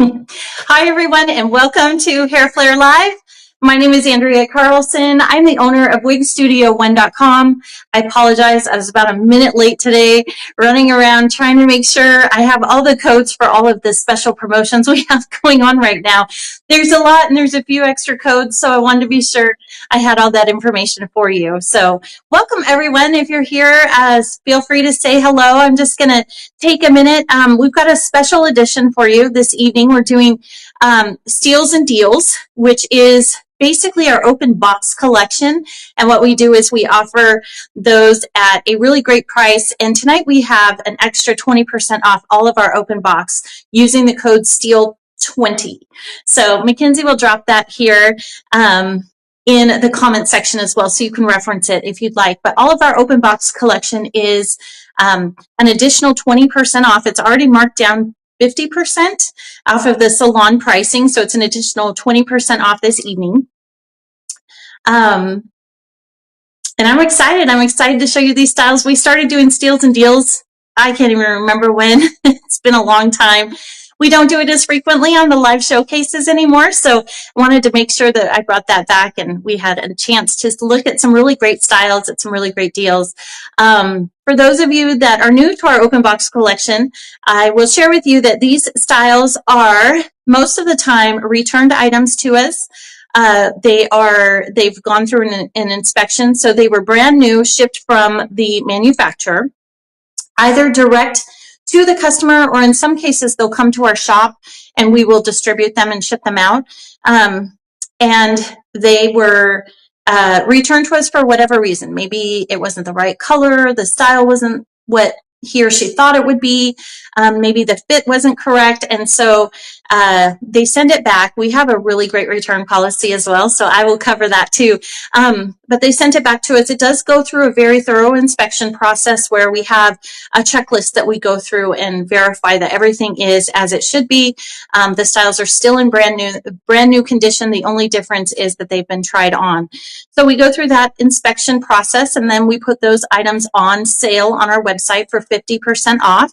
Hi, everyone, and welcome to FLAIR Live. My name is Andrea Carlson. I'm the owner of wigstudio1.com. I apologize. I was about a minute late today, running around trying to make sure I have all the codes for all of the special promotions we have going on right now. There's a lot, and there's a few extra codes, so I wanted to be sure I had all that information for you. So welcome, everyone. If you're here, feel free to say hello. I'm just going to take a minute. We've got a special edition for you this evening. We're doing Steals and Deals, which is basically our open box collection. And what we do is we offer those at a really great price. And tonight we have an extra 20% off all of our open box using the code STEAL20. So Mackenzie will drop that here in the comment section as well, so you can reference it if you'd like. But all of our open box collection is an additional 20% off. It's already marked down 50% off of the salon pricing, so it's an additional 20% off this evening. And I'm excited. I'm excited to show you these styles. We started doing steals and deals. I can't even remember when. It's been a long time. We don't do it as frequently on the live showcases anymore, so I wanted to make sure that I brought that back and we had a chance to look at some really great styles, at some really great deals. For those of you that are new to our open box collection, I will share with you that these styles are most of the time returned items to us. They've gone through an inspection, so they were brand new, shipped from the manufacturer, either direct to the customer, or in some cases they'll come to our shop and we will distribute them and ship them out. And they were returned to us for whatever reason. Maybe it wasn't the right color, the style wasn't what he or she thought it would be, maybe the fit wasn't correct, and so they send it back. We have a really great return policy as well, so I will cover that too. But they sent it back to us. It does go through a very thorough inspection process where we have a checklist that we go through and verify that everything is as it should be. The styles are still in brand new condition. The only difference is that they've been tried on. So we go through that inspection process, and then we put those items on sale on our website for 50% off.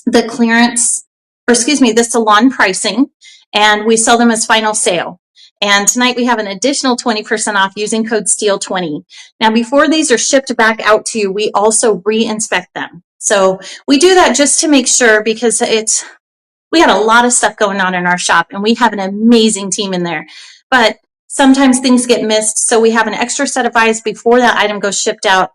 The clearance, or excuse me, the salon pricing, and we sell them as final sale. And tonight we have an additional 20% off using code STEAL20. Now, before these are shipped back out to you, we also re-inspect them. So we do that just to make sure, because we got a lot of stuff going on in our shop and we have an amazing team in there. But sometimes things get missed, so we have an extra set of eyes before that item gets shipped out,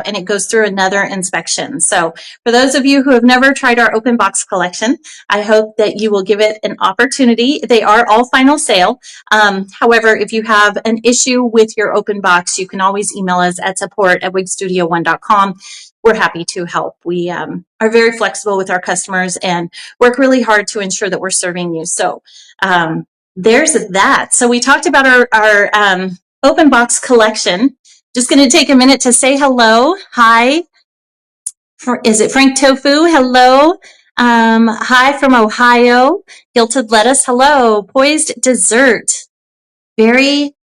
and it goes through another inspection. So for those of you who have never tried our open box collection, I hope that you will give it an opportunity. They are all final sale. However, if you have an issue with your open box, you can always email us at support@wigstudio1.com. We're happy to help. We are very flexible with our customers and work really hard to ensure that we're serving you. So there's that. So we talked about our open box collection. Just going to take a minute to say hello. Hi. Is it Frank Tofu? Hello. Hi from Ohio. Gilted Lettuce. Hello. Poised Dessert. Very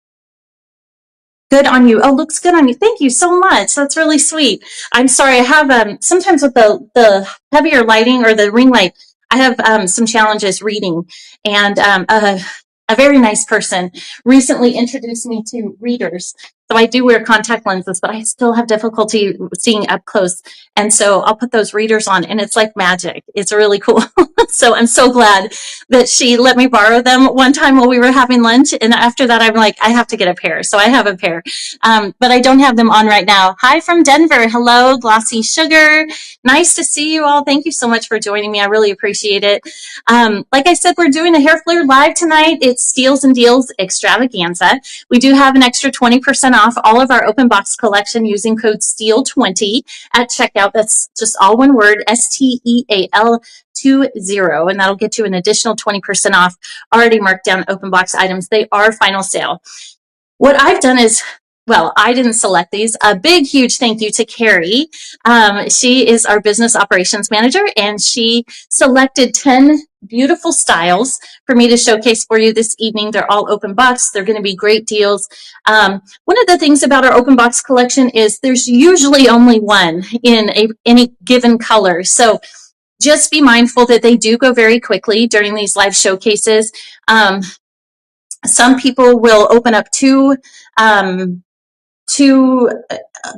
good on you. Oh, looks good on you. Thank you so much. That's really sweet. I'm sorry. I have sometimes with the heavier lighting or the ring light, I have some challenges reading. And a very nice person recently introduced me to readers. So I do wear contact lenses, but I still have difficulty seeing up close. And so I'll put those readers on and it's like magic. It's really cool. So I'm so glad that she let me borrow them one time while we were having lunch. And after that, I'm like, I have to get a pair. So I have a pair, but I don't have them on right now. Hi from Denver. Hello, Glossy Sugar. Nice to see you all. Thank you so much for joining me. I really appreciate it. Like I said, we're doing a FLAIR Live tonight. It's Steals and Deals Extravaganza. We do have an extra 20% off all of our open box collection using code STEAL20 at checkout. That's just all one word, STEAL20, and that'll get you an additional 20% off already marked down open box items. They are final sale. What I've done is, well, I didn't select these. A big, huge thank you to Carrie. She is our business operations manager, and she selected 10 beautiful styles for me to showcase for you this evening. They're all open box. They're going to be great deals. One of the things about our open box collection is there's usually only one in any given color. So just be mindful that they do go very quickly during these live showcases. Some people will open up two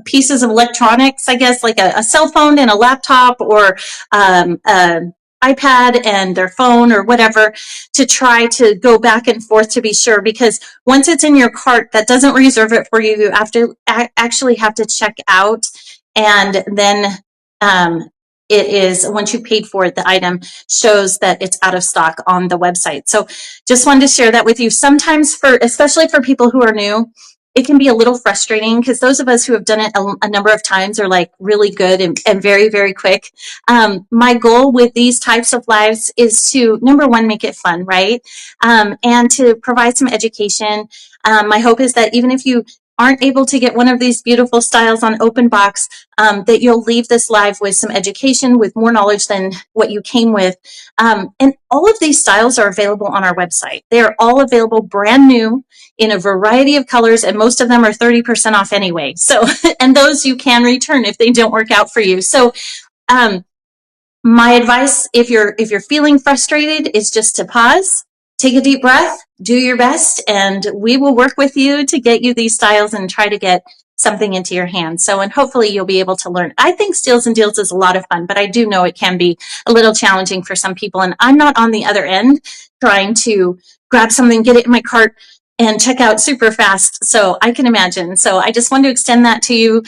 pieces of electronics, I guess, like a cell phone and a laptop, or an iPad and their phone or whatever, to try to go back and forth to be sure, because once it's in your cart, that doesn't reserve it for you. You have to actually have to check out, and then it is, once you paid for it, the item shows that it's out of stock on the website. So just wanted to share that with you. Sometimes, especially for people who are new, it can be a little frustrating, because those of us who have done it a number of times are like really good and very, very quick. My goal with these types of lives is to, number one, make it fun, right? And to provide some education. My hope is that even if you aren't able to get one of these beautiful styles on open box, that you'll leave this live with some education, with more knowledge than what you came with. And all of these styles are available on our website. They are all available brand new in a variety of colors, and most of them are 30% off anyway. So, and those you can return if they don't work out for you. So, my advice, if you're feeling frustrated, is just to pause, take a deep breath, do your best, and we will work with you to get you these styles and try to get something into your hands. So, and hopefully you'll be able to learn. I think Steals and Deals is a lot of fun, but I do know it can be a little challenging for some people. And I'm not on the other end trying to grab something, get it in my cart, and check out super fast. So I can imagine. So I just wanted to extend that to you.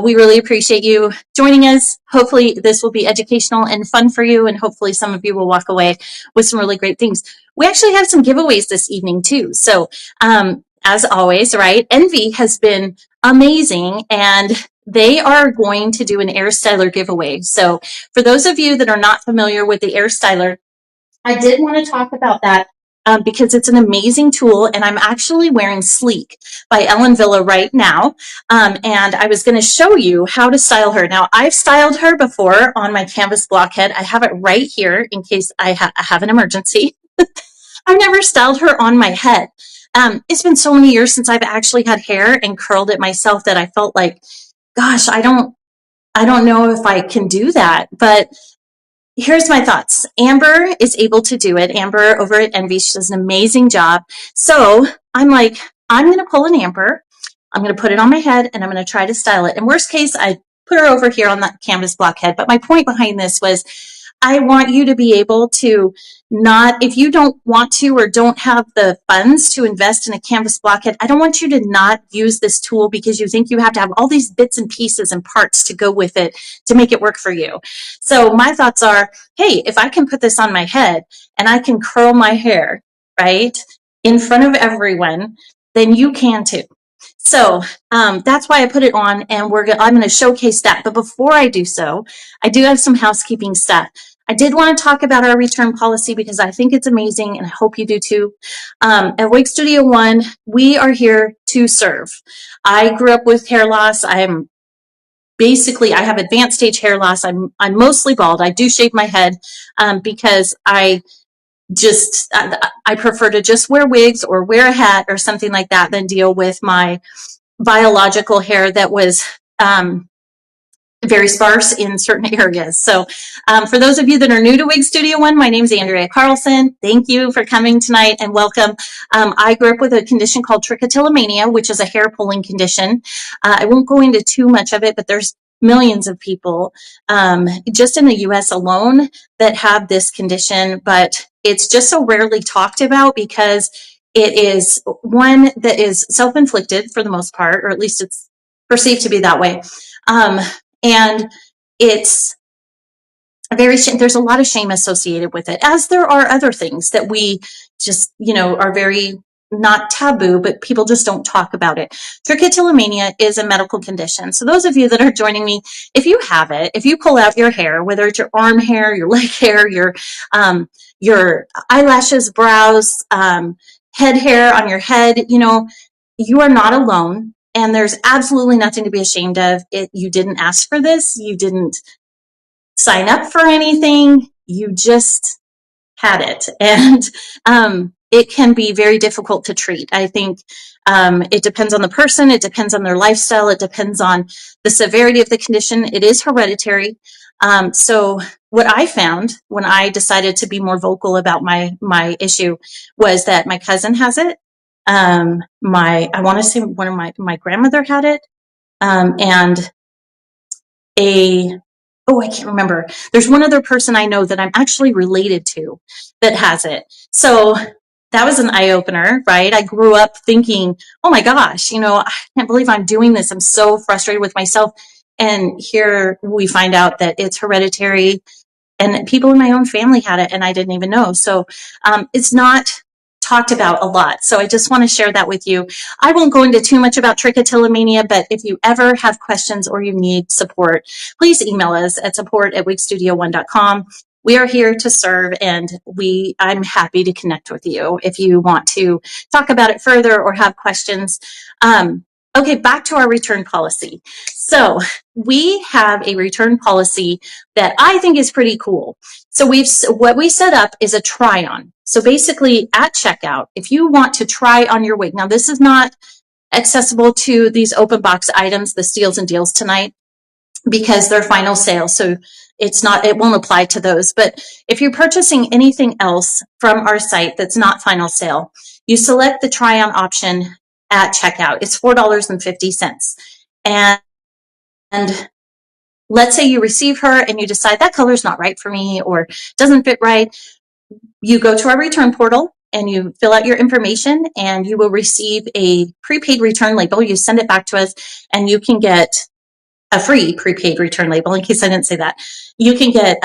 We really appreciate you joining us. Hopefully this will be educational and fun for you. And hopefully some of you will walk away with some really great things. We actually have some giveaways this evening too. So as always, right, Envy has been amazing, and they are going to do an Airstyler giveaway. So for those of you that are not familiar with the Airstyler, I did want to talk about that because it's an amazing tool, and I'm actually wearing Sleek by Ellen Villa right now, and I was going to show you how to style her. Now, I've styled her before on my canvas blockhead. I have it right here in case I have an emergency. I've never styled her on my head. It's been so many years since I've actually had hair and curled it myself that I felt like, gosh, I don't know if I can do that. But here's my thoughts. Amber is able to do it. Amber over at Envy, she does an amazing job. So I'm like, I'm going to pull an Amber. I'm going to put it on my head, and I'm going to try to style it. In worst case, I put her over here on that canvas blockhead. But my point behind this was, I want you to be able to not, if you don't want to or don't have the funds to invest in a canvas blockhead, I don't want you to not use this tool because you think you have to have all these bits and pieces and parts to go with it to make it work for you. So my thoughts are, hey, if I can put this on my head and I can curl my hair, right, in front of everyone, then you can too. So that's why I put it on, and I'm going to showcase that. But before I do so, I do have some housekeeping stuff. I did want to talk about our return policy because I think it's amazing, and I hope you do too. At Wig Studio One, we are here to serve. I grew up with hair loss. I have advanced stage hair loss. I'm mostly bald. I do shave my head because I prefer to just wear wigs or wear a hat or something like that than deal with my biological hair that was very sparse in certain areas. So for those of you that are new to Wig Studio One, my name is Andrea Carlson. Thank you for coming tonight and welcome. I grew up with a condition called trichotillomania, which is a hair pulling condition. I won't go into too much of it, but there's millions of people just in the US alone that have this condition, but it's just so rarely talked about because it is one that is self-inflicted for the most part, or at least it's perceived to be that way. And it's there's a lot of shame associated with it, as there are other things that we just, are very not taboo, but people just don't talk about it. Trichotillomania is a medical condition. So those of you that are joining me, if you have it, if you pull out your hair, whether it's your arm hair, your leg hair, your eyelashes, brows, head hair on your head, you are not alone. And there's absolutely nothing to be ashamed of. You didn't ask for this. You didn't sign up for anything. You just had it. And it can be very difficult to treat. I think it depends on the person. It depends on their lifestyle. It depends on the severity of the condition. It is hereditary. So what I found when I decided to be more vocal about my issue was that my cousin has it. I want to say one of my grandmother had it, and I can't remember. There's one other person I know that I'm actually related to that has it. So that was an eye opener, right? I grew up thinking, oh my gosh, I can't believe I'm doing this. I'm so frustrated with myself. And here we find out that it's hereditary, and people in my own family had it and I didn't even know. So it's not talked about a lot. So I just want to share that with you. I won't go into too much about trichotillomania, but if you ever have questions or you need support, please email us at support@wigstudio1.com. We are here to serve, and I'm happy to connect with you if you want to talk about it further or have questions. Okay, back to our return policy. So we have a return policy that I think is pretty cool. So what we set up is a try on. So basically at checkout, if you want to try on your wig, now this is not accessible to these open box items, the steals and deals tonight, because they're final sale. So it won't apply to those. But if you're purchasing anything else from our site that's not final sale, you select the try on option at checkout. It's $4.50. And let's say you receive her and you decide that color's not right for me or doesn't fit right. You go to our return portal and you fill out your information, and you will receive a prepaid return label. You send it back to us, and you can get a free prepaid return label. In case I didn't say that, you can get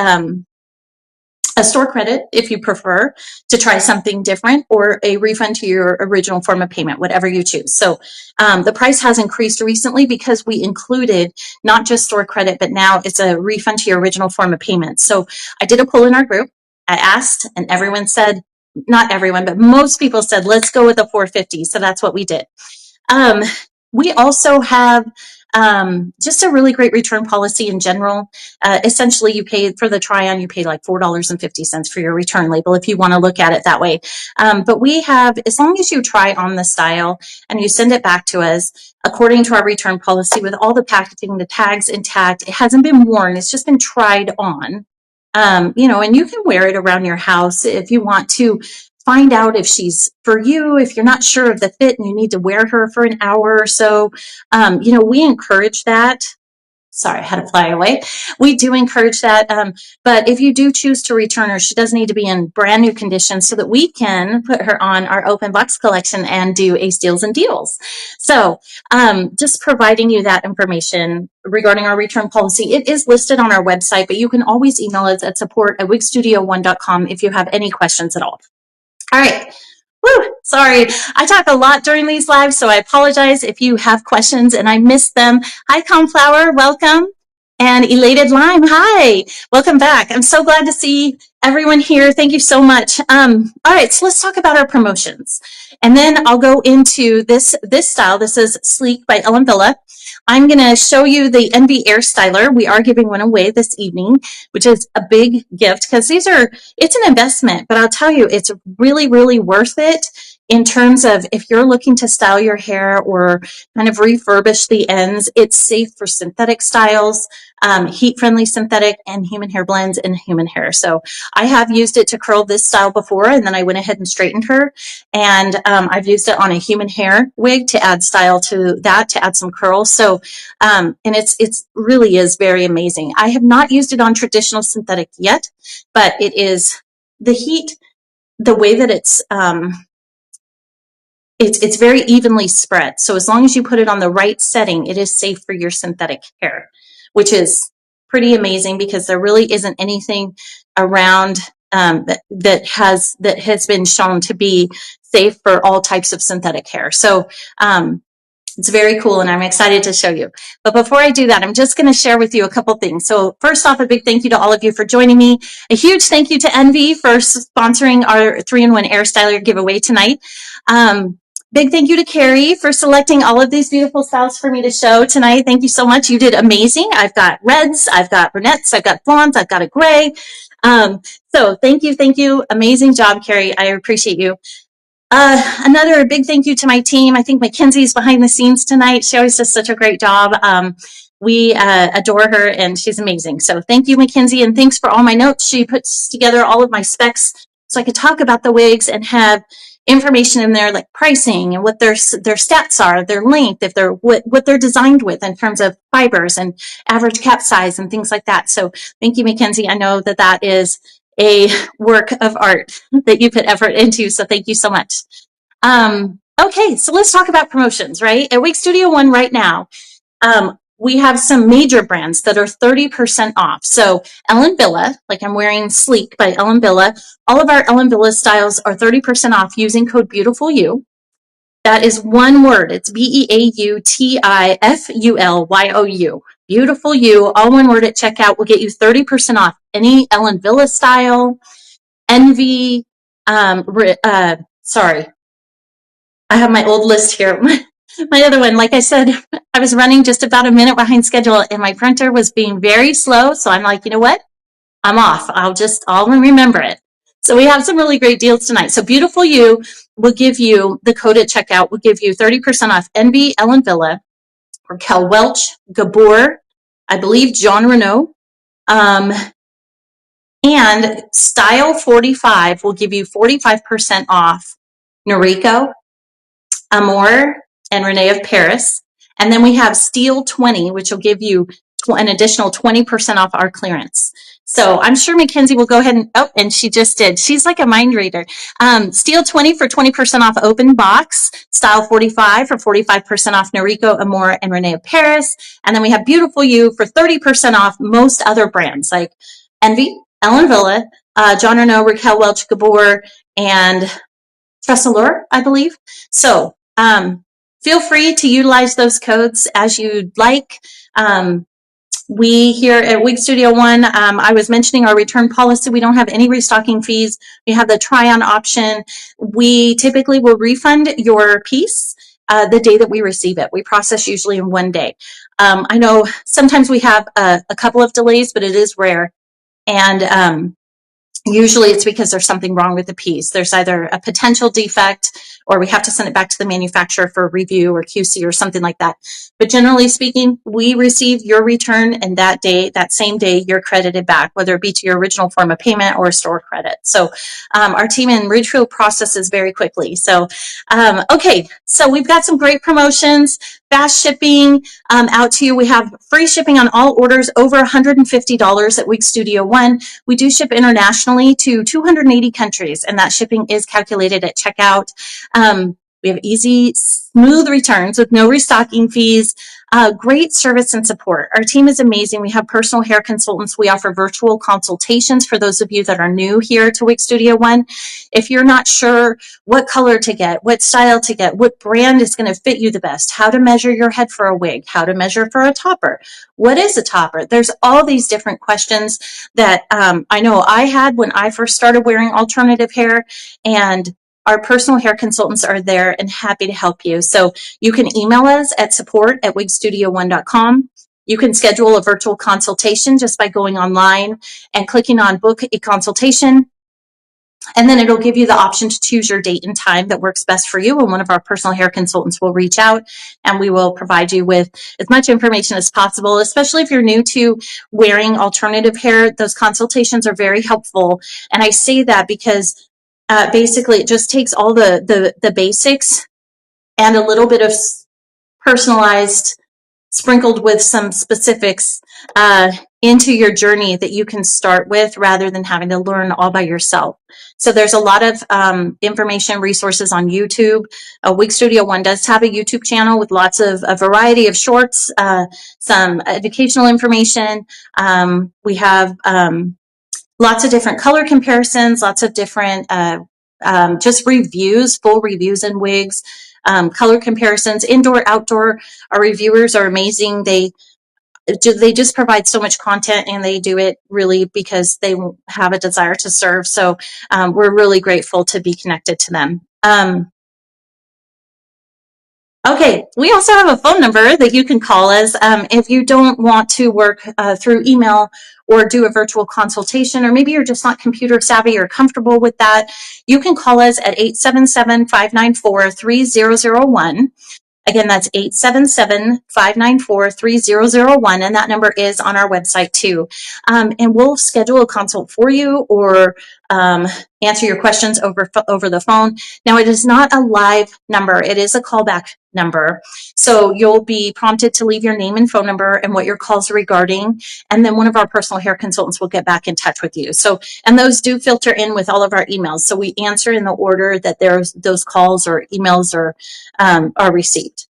a store credit if you prefer to try something different, or a refund to your original form of payment, whatever you choose. So the price has increased recently because we included not just store credit, but now it's a refund to your original form of payment. So I did a poll in our group. I asked, and everyone said, not everyone, but most people said, let's go with the $4.50. So that's what we did. We also have just a really great return policy in general. Essentially, you pay for the try-on, you pay like $4.50 for your return label if you want to look at it that way. But we have, as long as you try on the style and you send it back to us, according to our return policy, with all the packaging, the tags intact, it hasn't been worn, it's just been tried on. And you can wear it around your house if you want to find out if she's for you, if you're not sure of the fit and you need to wear her for an hour or so. We encourage that. Sorry, I had to fly away. We do encourage that. But if you do choose to return her, she does need to be in brand new condition so that we can put her on our open box collection and do a steals and deals. So just providing you that information regarding our return policy. It is listed on our website, but you can always email us at support@wigstudio1.com if you have any questions at all. All right. Woo, sorry, I talk a lot during these lives, so I apologize if you have questions and I missed them. Hi, Conflower, welcome. And Elated Lime, hi, welcome back. I'm so glad to see everyone here. Thank you so much. All right, so let's talk about our promotions. And then I'll go into this style. This is Sleek by Ellen Villa. I'm going to show you the Envy Airstyler. We are giving one away this evening, which is a big gift because it's an investment, but I'll tell you, it's really, really worth it in terms of if you're looking to style your hair or kind of refurbish the ends. It's safe for synthetic styles, heat-friendly synthetic, and human hair blends and human hair. So I have used it to curl this style before, and then I went ahead and straightened her. And I've used it on a human hair wig to add style to that, to add some curls. So, and it's really is very amazing. I have not used it on traditional synthetic yet, but it is the heat, the way that it's very evenly spread. So as long as you put it on the right setting, it is safe for your synthetic hair, which is pretty amazing because there really isn't anything around that has been shown to be safe for all types of synthetic hair. So it's very cool, and I'm excited to show you. But before I do that, I'm just going to share with you a couple things. So first off, a big thank you to all of you for joining me. A huge thank you to Envy for sponsoring our 3-in-1 Airstyler giveaway tonight. Big thank you to Carrie for selecting all of these beautiful styles for me to show tonight. Thank you so much. You did amazing. I've got reds, I've got brunettes, I've got blondes, I've got a gray. So thank you. Amazing job, Carrie. I appreciate you. Another big thank you to my team. I think Mackenzie's behind the scenes tonight. She always does such a great job. We adore her, and she's amazing. So thank you, Mackenzie, and thanks for all my notes. She puts together all of my specs so I could talk about the wigs and have information in there like pricing and what their stats are, their length, if they're what they're designed with in terms of fibers and average cap size and things like that. So thank you, Mackenzie. I know that that is a work of art that you put effort into. So thank you so much. Okay, so let's talk about promotions, right? At Wig Studio One right now, we have some major brands that are 30% off. So Ellen Villa, like I'm wearing Sleek by Ellen Villa, all of our Ellen Villa styles are 30% off using code BEAUTIFULYOU. That is one word. It's BEAUTIFULYOU. Beautiful You, all one word at checkout will get you 30% off any Ellen Villa style, Envy, sorry, I have my old list here. My other one, like I said, I was running just about a minute behind schedule and my printer was being very slow. So I'm like, you know what? I'm off. I'll remember it. So we have some really great deals tonight. So Beautiful You will give you, the code at checkout will give you 30% off Envy, Ellen Villa, Raquel Welch, Gabor, I believe John Renault, and Style 45 will give you 45% off Noriko, Amour, and Renee of Paris. And then we have Steel 20, which will give you an additional 20% off our clearance. So I'm sure Mackenzie will go ahead and, oh, and she just did. She's like a mind reader. Steel 20 for 20% off open box, Style 45 for 45% off Noriko, Amour, and Renee of Paris. And then we have Beautiful You for 30% off most other brands like Envy, Ellen Villa, John Renault, Raquel Welch, Gabor, and Tressalure, I believe. So feel free to utilize those codes as you'd like. We here at Wig Studio One, I was mentioning our return policy. We don't have any restocking fees. We have the try-on option. We typically will refund your piece the day that we receive it. We process usually in one day. I know sometimes we have a couple of delays, but it is rare. And usually it's because there's something wrong with the piece. There's either a potential defect or we have to send it back to the manufacturer for review or QC or something like that. But generally speaking, we receive your return and that day, that same day, you're credited back, whether it be to your original form of payment or store credit. So our team in Ridgefield processes very quickly. So, okay, so we've got some great promotions, fast shipping out to you. We have free shipping on all orders over $150 at Wig Studio One. We do ship internationally to 280 countries, and that shipping is calculated at checkout. We have easy, smooth returns with no restocking fees, great service and support. Our team is amazing. We have personal hair consultants. We offer virtual consultations for those of you that are new here to Wig Studio One. If you're not sure what color to get, what style to get, what brand is going to fit you the best, how to measure your head for a wig, how to measure for a topper, what is a topper? There's all these different questions that I know I had when I first started wearing alternative hair, and our personal hair consultants are there and happy to help you. So you can email us at support@wigstudio1.com. You can schedule a virtual consultation just by going online and clicking on book a consultation. And then it'll give you the option to choose your date and time that works best for you. And one of our personal hair consultants will reach out and we will provide you with as much information as possible, especially if you're new to wearing alternative hair. Those consultations are very helpful. And I say that because basically it just takes all the basics and a little bit of personalized, sprinkled with some specifics into your journey that you can start with rather than having to learn all by yourself. So there's a lot of information, resources on YouTube. Wig Studio One does have a YouTube channel with lots of a variety of shorts, some educational information. We have lots of different color comparisons, lots of different just reviews, full reviews in wigs, color comparisons, indoor, outdoor. Our reviewers are amazing. They just provide so much content, and they do it really because they have a desire to serve. So we're really grateful to be connected to them. Okay, we also have a phone number that you can call us if you don't want to work through email or do a virtual consultation, or maybe you're just not computer savvy or comfortable with that. You can call us at 877-594-3001. Again, that's 877-594-3001, and that number is on our website too. And we'll schedule a consult for you, or answer your questions over the phone. Now, it is not a live number. It is a callback number. So you'll be prompted to leave your name and phone number and what your call's regarding. And then one of our personal hair consultants will get back in touch with you. So, and those do filter in with all of our emails. So we answer in the order that those calls or emails are received.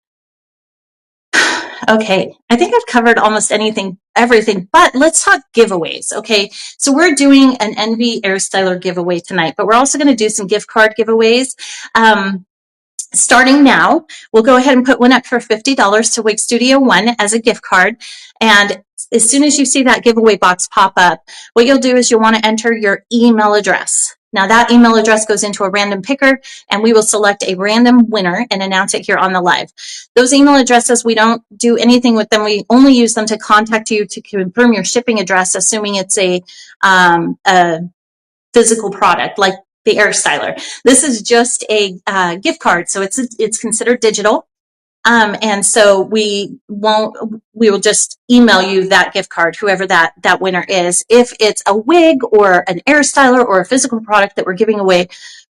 Okay, I think I've covered almost everything, but let's talk giveaways. Okay, so we're doing an Envy Airstyler giveaway tonight, but we're also going to do some gift card giveaways. Starting now, we'll go ahead and put one up for $50 to Wig Studio One as a gift card. And as soon as you see that giveaway box pop up, what you'll do is you'll want to enter your email address. Now that email address goes into a random picker, and we will select a random winner and announce it here on the live. Those email addresses, we don't do anything with them. We only use them to contact you to confirm your shipping address, assuming it's a physical product like the Airstyler. This is just a gift card, so it's considered digital. And so we will just email you that gift card, whoever that winner is. If it's a wig or an Airstyler or a physical product that we're giving away,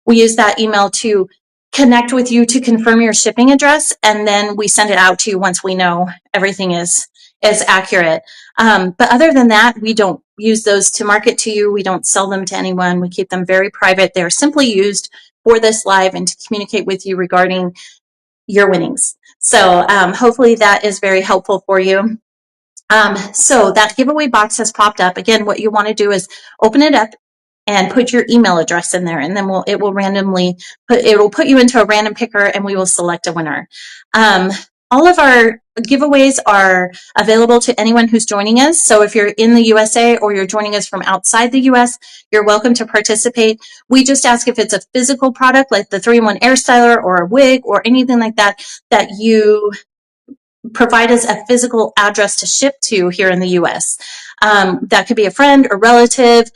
we use that email to connect with you to confirm your shipping address, and then we send it out to you once we know everything is accurate. But other than that, we don't use those to market to you. We don't sell them to anyone. We keep them very private. They're simply used for this live and to communicate with you regarding your winnings. So hopefully that is very helpful for you. So that giveaway box has popped up. Again, what you want to do is open it up and put your email address in there, and then it will put you into a random picker, and we will select a winner. All of our giveaways are available to anyone who's joining us. So if you're in the USA or you're joining us from outside the US, you're welcome to participate. We just ask if it's a physical product like the 3-in-1 Airstyler or a wig or anything like that, that you provide us a physical address to ship to here in the US. That could be a friend or relative,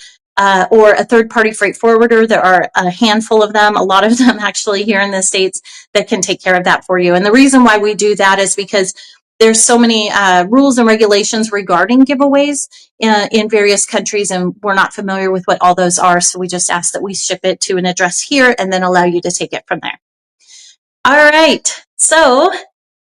or a third-party freight forwarder. There are a handful of them, a lot of them actually here in the States, that can take care of that for you. And the reason why we do that is because there's so many rules and regulations regarding giveaways in various countries, and we're not familiar with what all those are. So we just ask that we ship it to an address here and then allow you to take it from there. All right. So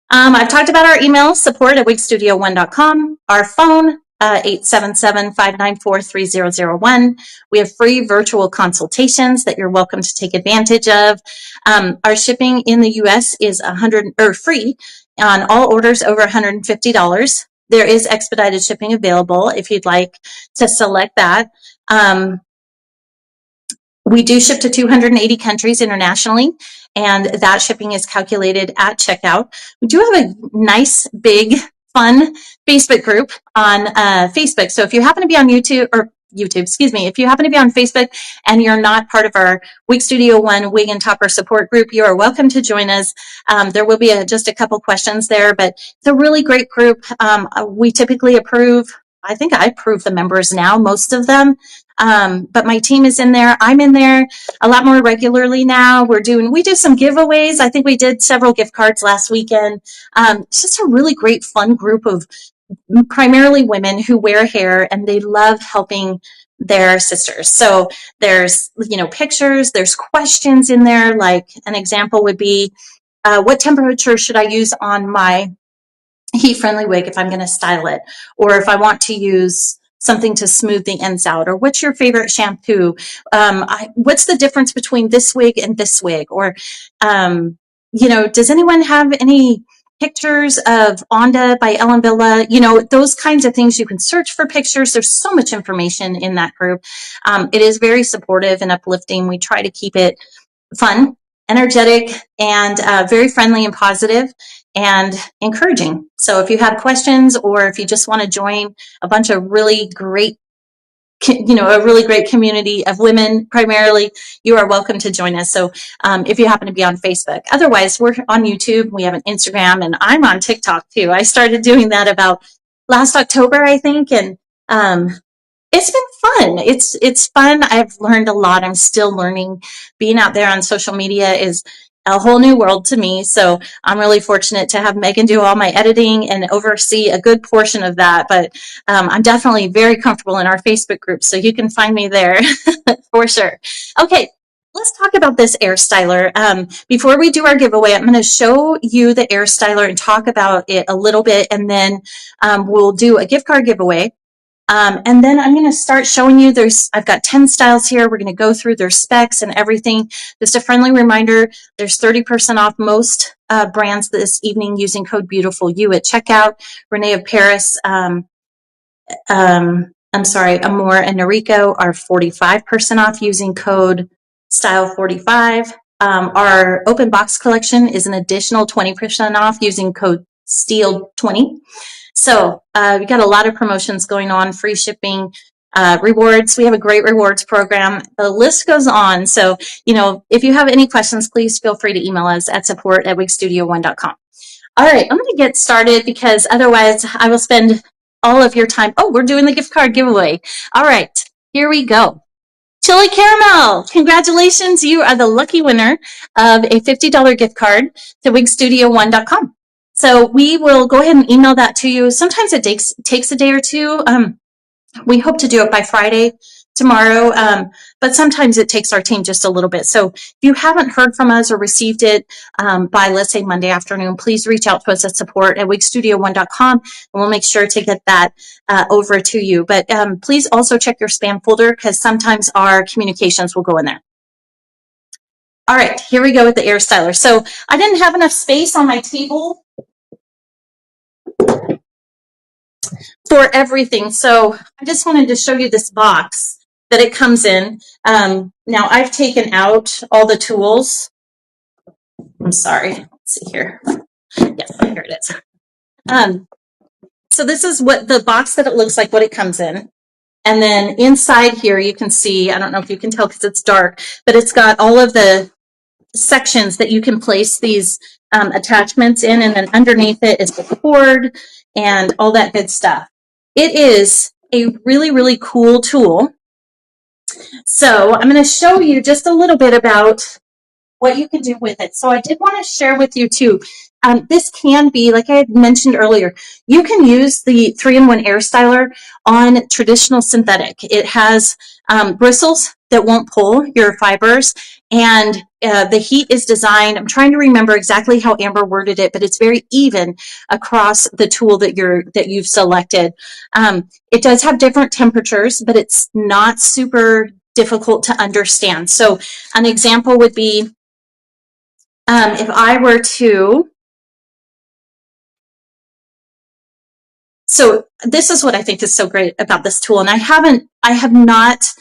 I've talked about our email, support@wigstudio1.com, our phone, 877-594-3001. We have free virtual consultations that you're welcome to take advantage of. Our shipping in the US is free on all orders over $150. There is expedited shipping available if you'd like to select that. We do ship to 280 countries internationally, and that shipping is calculated at checkout. We do have a nice, big, fun Facebook group on Facebook. So if you happen to be on if you happen to be on Facebook and you're not part of our Wig Studio One Wig and Topper support group, you are welcome to join us. There will be just a couple questions there, but it's a really great group. We typically approve, I think I approve the members now, most of them. But my team is in there. I'm in there a lot more regularly now. We do some giveaways. I think we did several gift cards last weekend. It's just a really great, fun group of primarily women who wear hair, and they love helping their sisters. So there's, pictures, there's questions in there. Like an example would be, what temperature should I use on my heat-friendly wig if I'm going to style it, or if I want to use something to smooth the ends out, or what's your favorite shampoo? What's the difference between this wig and this wig? Or, does anyone have any pictures of Onda by Ellen Villa? Those kinds of things. You can search for pictures. There's so much information in that group. It is very supportive and uplifting. We try to keep it fun, energetic, and very friendly and positive and encouraging. So if you have questions, or if you just want to join a bunch of really great, a really great community of women primarily, you are welcome to join us. So if you happen to be on Facebook. Otherwise, we're on YouTube, we have an Instagram, and I'm on TikTok too. I started doing that about last October, I think, and it's been fun. It's fun. I've learned a lot. I'm still learning. Being out there on social media is a whole new world to me. So I'm really fortunate to have Megan do all my editing and oversee a good portion of that. But I'm definitely very comfortable in our Facebook group, so you can find me there for sure. Okay, let's talk about this Airstyler. Before we do our giveaway, I'm going to show you the Airstyler and talk about it a little bit, and then we'll do a gift card giveaway. And then I'm going to start showing you, I've got 10 styles here. We're going to go through their specs and everything. Just a friendly reminder, there's 30% off most brands this evening using code BEAUTIFULYOU at checkout. Renee of Paris, Amore and Noriko are 45% off using code STYLE45. Our open box collection is an additional 20% off using code STEAL20. So we got a lot of promotions going on, free shipping, rewards. We have a great rewards program. The list goes on. So, if you have any questions, please feel free to email us at support@wigstudio1.com. All right, I'm going to get started because otherwise I will spend all of your time. Oh, we're doing the gift card giveaway. All right, here we go. Chili Caramel, congratulations. You are the lucky winner of a $50 gift card to wigstudio1.com. So we will go ahead and email that to you. Sometimes it takes a day or two. We hope to do it by Friday tomorrow, but sometimes it takes our team just a little bit. So if you haven't heard from us or received it by, let's say, Monday afternoon, please reach out to us at support@wigstudio1.com, and we'll make sure to get that over to you. But please also check your spam folder because sometimes our communications will go in there. All right, here we go with the Airstyler. So I didn't have enough space on my table for everything. So I just wanted to show you this box that it comes in. Now I've taken out all the tools. I'm sorry. Let's see here. Yes, here it is. So this is what the box that it looks like, what it comes in. And then inside here, you can see, I don't know if you can tell because it's dark, but it's got all of the sections that you can place these attachments in. And then underneath it is the cord and all that good stuff. It is a really, really cool tool. So I'm going to show you just a little bit about what you can do with it. So I did want to share with you too. This can be, like I had mentioned earlier, you can use the 3-in-1 Airstyler on traditional synthetic. It has bristles that won't pull your fibers, and the heat is designed, I'm trying to remember exactly how Amber worded it, but it's very even across the tool that you've selected. It does have different temperatures, but it's not super difficult to understand. So an example would be, if I were to, so this is what I think is so great about this tool, and I have not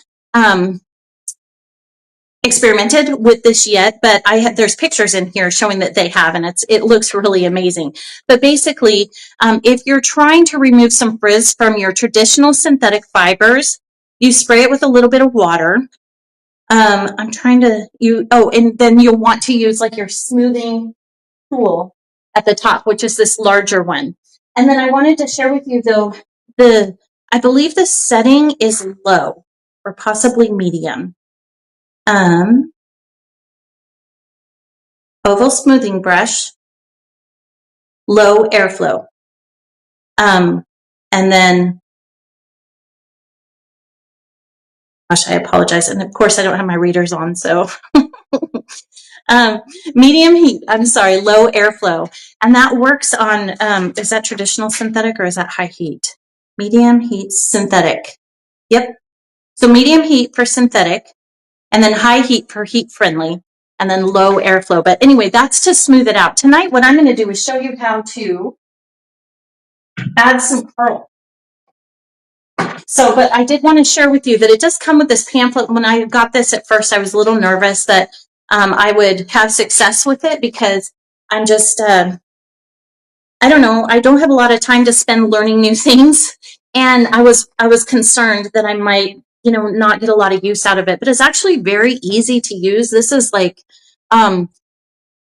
experimented with this yet, but there's pictures in here showing that they have, and it looks really amazing. But basically, if you're trying to remove some frizz from your traditional synthetic fibers, you spray it with a little bit of water. And then you'll want to use like your smoothing tool at the top, which is this larger one. And then I wanted to share with you though, I believe the setting is low or possibly medium. Oval smoothing brush, low airflow. And then, gosh, I apologize. And of course I don't have my readers on, so. Medium heat, low airflow. And that works on, is that traditional synthetic or is that high heat? Medium heat synthetic. Yep. So medium heat for synthetic, and then high heat for heat friendly, and then low airflow. But anyway, that's to smooth it out. Tonight, what I'm going to do is show you how to add some curl. So, but I did want to share with you that it does come with this pamphlet. When I got this at first, I was a little nervous that I would have success with it because I'm just, I don't know, I don't have a lot of time to spend learning new things. And I was concerned that I might, not get a lot of use out of it, but it's actually very easy to use. This is like,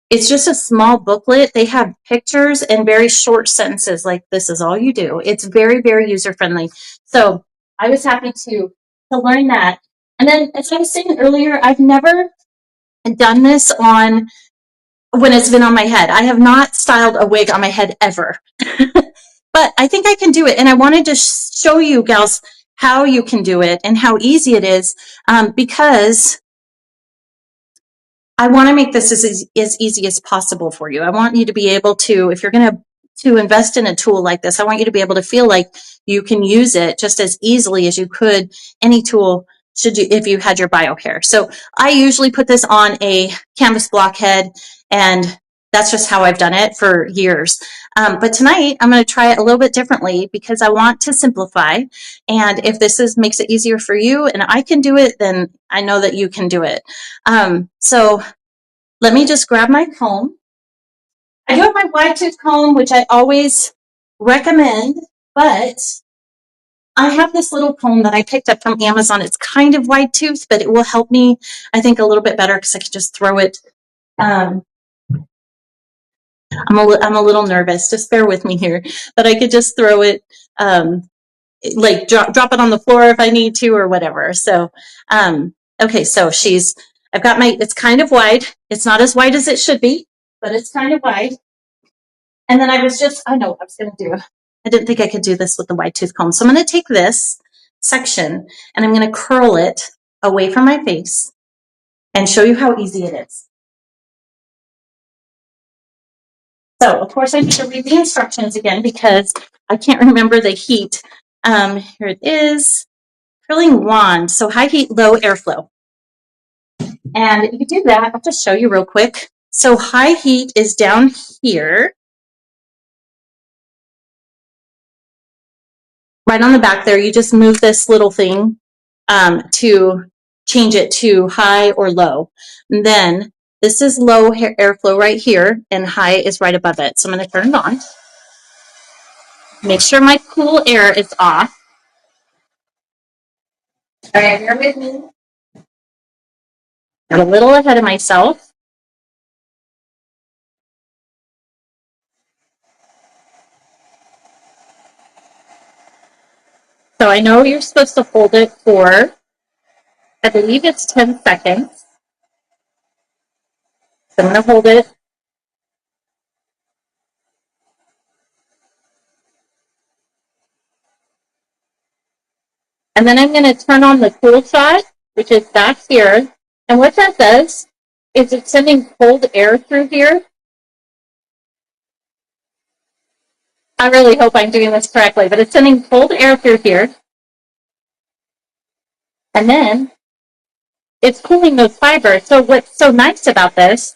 it's just a small booklet. They have pictures and very short sentences, like this is all you do. It's very, very user-friendly. So I was happy to learn that. And then, as I was saying earlier, I've never done this on when it's been on my head. I have not styled a wig on my head ever. But I think I can do it. And I wanted to show you gals how you can do it and how easy it is, because I want to make this as easy as possible for you. I want you to be able to, if you're going to invest in a tool like this, I want you to be able to feel like you can use it just as easily as you could any tool if you had your bio hair. So I usually put this on a canvas blockhead, and that's just how I've done it for years. But tonight I'm going to try it a little bit differently because I want to simplify. And if this makes it easier for you and I can do it, then I know that you can do it. So let me just grab my comb. I do have my wide tooth comb, which I always recommend, but I have this little comb that I picked up from Amazon. It's kind of wide tooth, but it will help me, I think, a little bit better because I can just throw it. I'm a little nervous. Just bear with me here, but I could just throw it, like drop it on the floor if I need to or whatever. So, okay, so I've got it's kind of wide. It's not as wide as it should be, but it's kind of wide. And then I know what I was going to do. I didn't think I could do this with the wide tooth comb. So I'm going to take this section and I'm going to curl it away from my face and show you how easy it is. So, of course, I need to read the instructions again because I can't remember the heat. Here it is. Curling wand. So high heat, low airflow. And you do that. I'll just show you real quick. So high heat is down here. Right on the back there, you just move this little thing to change it to high or low. And then this is low airflow right here, and high is right above it. So I'm going to turn it on. Make sure my cool air is off. All right, bear with me. I'm a little ahead of myself. So I know you're supposed to hold it for, I believe it's 10 seconds. So I'm going to hold it. And then I'm going to turn on the cool shot, which is back here. And what that does is it's sending cold air through here. I really hope I'm doing this correctly, but it's sending cold air through here. And then it's cooling those fibers. So what's so nice about this,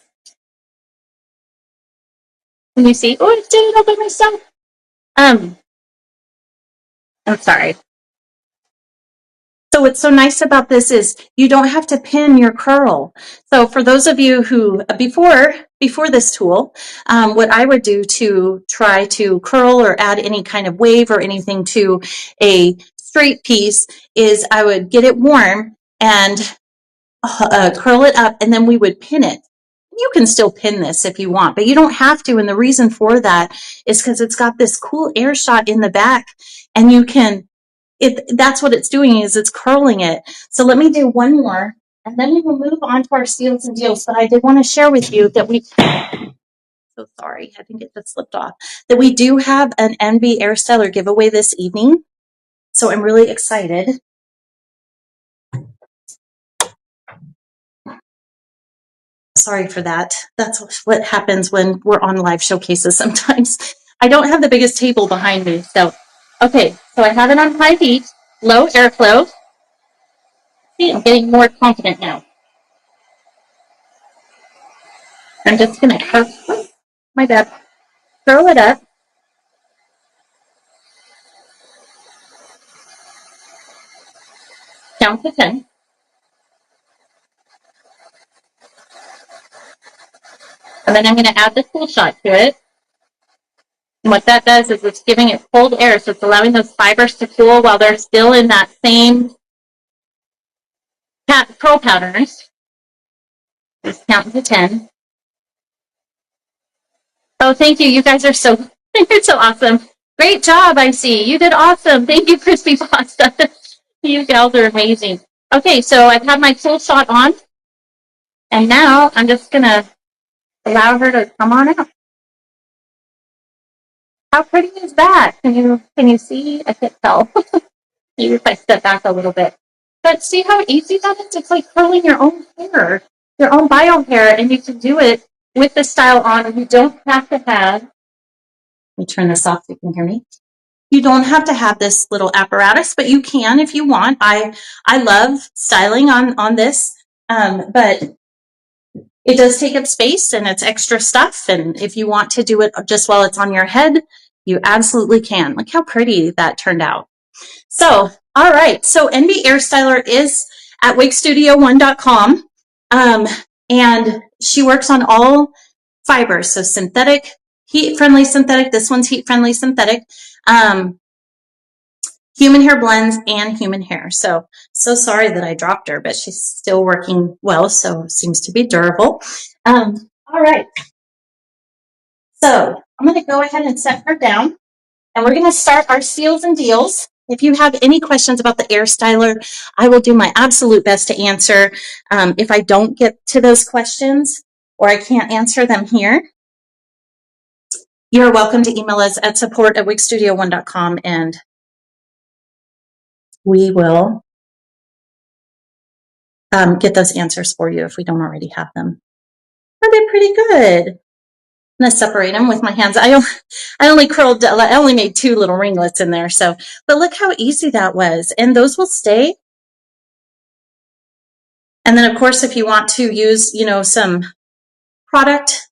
can you see? Oh, I did it all by myself. I'm sorry. So what's so nice about this is you don't have to pin your curl. So for those of you who, before this tool, what I would do to try to curl or add any kind of wave or anything to a straight piece is I would get it warm and curl it up, and then we would pin it. You can still pin this if you want, but you don't have to. And the reason for that is because it's got this cool air shot in the back, and you can, that's what it's doing, is it's curling it. So let me do one more, and then we will move on to our steals and deals. But I did want to share with you that so sorry, I think it just slipped off, that we do have an NB Airstyler giveaway this evening. So I'm really excited. Sorry for that. That's what happens when we're on live showcases sometimes. I don't have the biggest table behind me. So, okay, so I have it on high heat, low airflow. See, I'm getting more confident now. I'm just going to curl it up. Count to 10. And then I'm going to add the cool shot to it. And what that does is it's giving it cold air, so it's allowing those fibers to cool while they're still in that same curl patterns. Just count to 10. Oh, thank you. You guys are so, you're so awesome. Great job, I see. You did awesome. Thank you, Crispy Pasta. You gals are amazing. Okay, so I've had my cool shot on. And now I'm just going to allow her to come on out. How pretty is that? Can you see? I can't tell. Maybe if I step back a little bit. But see how easy that is? It's like curling your own hair, your own bio hair, and you can do it with the style on, and you don't have to have, let me turn this off so you can hear me. You don't have to have this little apparatus, but you can if you want. I love styling on this, but it does take up space and it's extra stuff. And if you want to do it just while it's on your head, you absolutely can. Look how pretty that turned out. So, all right. So NB Airstyler is at wigstudio1.com. And she works on all fibers. So synthetic, heat-friendly synthetic. This one's heat-friendly synthetic. Human hair blends and human hair. So sorry that I dropped her, but she's still working well. So seems to be durable. All right. So I'm going to go ahead and set her down. And we're going to start our steals and deals. If you have any questions about the Airstyler, I will do my absolute best to answer. If I don't get to those questions or I can't answer them here, you're welcome to email us at support@wigstudio1.com and we will get those answers for you if we don't already have them. I did pretty good. I'm going to separate them with my hands. I only made 2 little ringlets in there. So, but look how easy that was. And those will stay. And then of course, if you want to use, some product,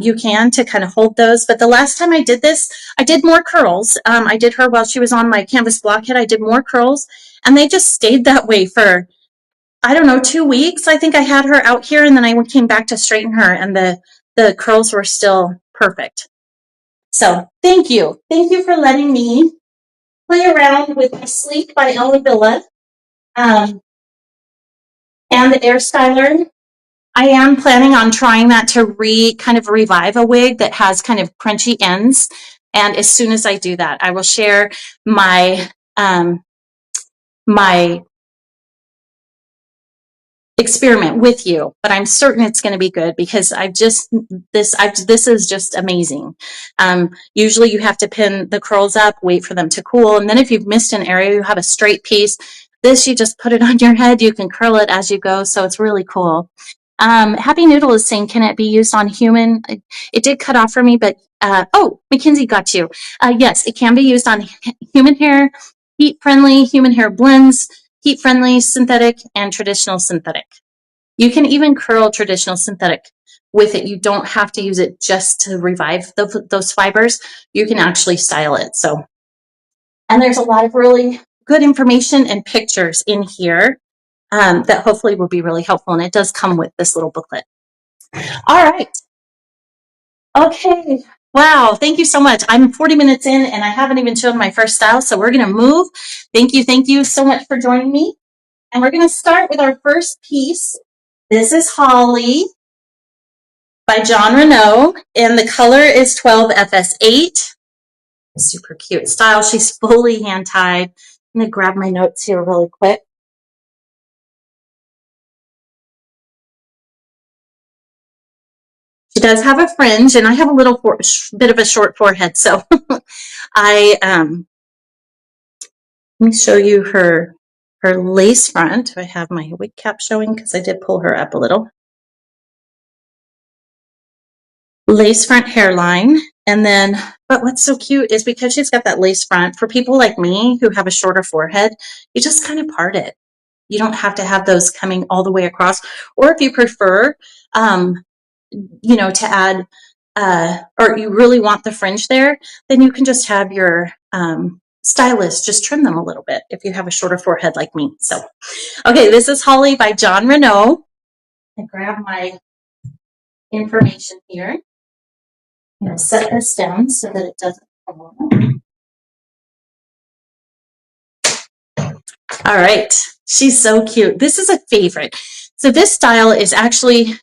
you can to kind of hold those. But the last time I did this, I did more curls. I did her while she was on my canvas blockhead. I did more curls and they just stayed that way for, I don't know, 2 weeks. I think I had her out here and then I came back to straighten her and the curls were still perfect. So thank you. Thank you for letting me play around with my Sleek by Elvilla and the Airstyler. I am planning on trying that to kind of revive a wig that has kind of crunchy ends. And as soon as I do that, I will share my my experiment with you, but I'm certain it's going to be good because this is just amazing. Usually you have to pin the curls up, wait for them to cool. And then if you've missed an area, you have a straight piece. This, you just put it on your head. You can curl it as you go. So it's really cool. Happy Noodle is saying, can it be used on human? It did cut off for me, but, oh, Mackenzie got you. Yes, it can be used on human hair, heat-friendly, human hair blends, heat-friendly, synthetic, and traditional synthetic. You can even curl traditional synthetic with it. You don't have to use it just to revive those fibers. You can actually style it. So, and there's a lot of really good information and pictures in here that hopefully will be really helpful. And it does come with this little booklet. All right. Okay. Wow. Thank you so much. I'm 40 minutes in and I haven't even shown my first style. So we're going to move. Thank you. Thank you so much for joining me. And we're going to start with our first piece. This is Holly by John Renaud, and the color is 12 FS8. Super cute style. She's fully hand-tied. I'm going to grab my notes here really quick. She does have a fringe, and I have a little bit of a short forehead, so let me show you her lace front. I have my wig cap showing because I did pull her up a little. Lace front hairline, and then, but what's so cute is because she's got that lace front, for people like me who have a shorter forehead, you just kind of part it. You don't have to have those coming all the way across. Or if you prefer, to add, or you really want the fringe there, then you can just have your stylist just trim them a little bit if you have a shorter forehead like me. So, okay, this is Holly by John Renaud. I grab my information here. I'm going to set this down so that it doesn't come on. All right. She's so cute. This is a favorite. So this style is actually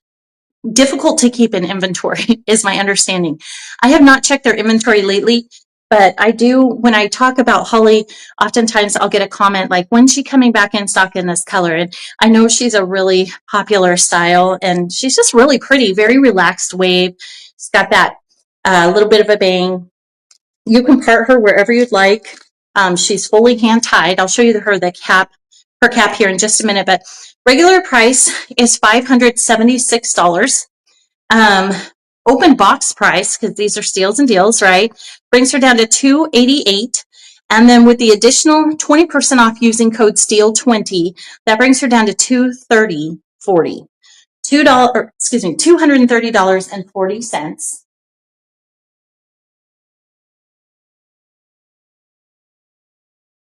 difficult to keep in inventory, is my understanding. I have not checked their inventory lately. But I do, when I talk about Holly, oftentimes I'll get a comment like, when's she coming back in stock in this color? And I know she's a really popular style, and she's just really pretty, very relaxed wave. She's got that little bit of a bang. You can part her wherever you'd like. She's fully hand tied. I'll show you her cap here in just a minute, but regular price is $576. Open box price, because these are steals and deals, right, brings her down to $288. And then with the additional 20% off using code STEEL20, that brings her down to $230.40. $230.40.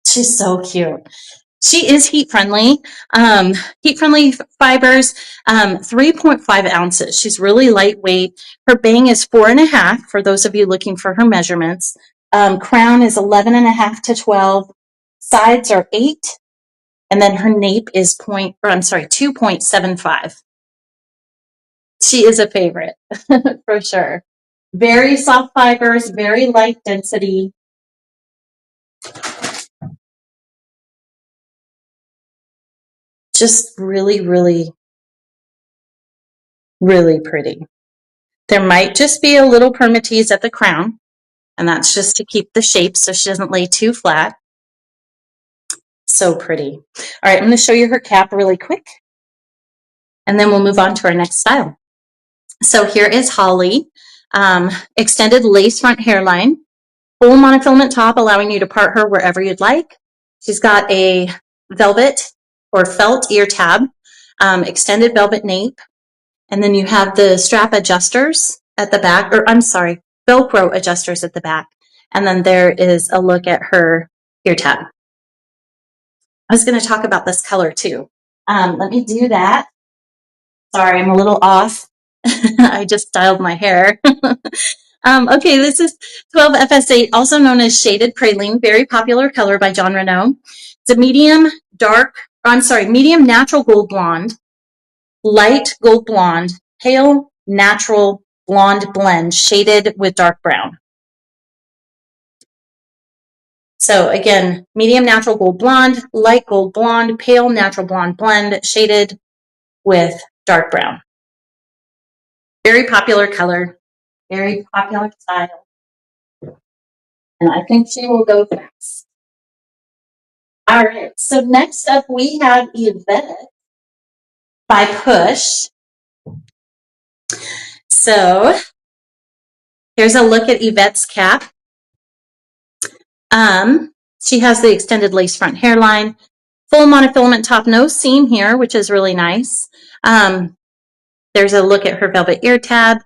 She's so cute. She is heat friendly. Heat friendly fibers, 3.5 ounces. She's really lightweight. Her bang is 4.5 for those of you looking for her measurements. Crown is 11.5 to 12. Sides are 8. And then her nape is 2.75. She is a favorite for sure. Very soft fibers, very light density. Just really, really, really pretty. There might just be a little permatease at the crown, and that's just to keep the shape so she doesn't lay too flat. So pretty. All right, I'm going to show you her cap really quick, and then we'll move on to our next style. So here is Holly. Extended lace front hairline, full monofilament top, allowing you to part her wherever you'd like. She's got a velvet or felt ear tab, extended velvet nape, and then you have the strap adjusters at the back, or I'm sorry, Velcro adjusters at the back. And then there is a look at her ear tab. I was going to talk about this color too. Let me do that. Sorry, I'm a little off. I just styled my hair. Okay, this is 12 FS8, also known as Shaded Praline, very popular color by John Renault. It's a medium natural gold blonde, light gold blonde, pale natural blonde blend shaded with dark brown. So again, medium natural gold blonde, light gold blonde, pale natural blonde blend shaded with dark brown. Very popular color, very popular style. And I think she will go fast. All right, so next up we have Yvette by Push. So here's a look at Yvette's cap. She has the extended lace front hairline, full monofilament top, no seam here, which is really nice. There's a look at her velvet ear tab,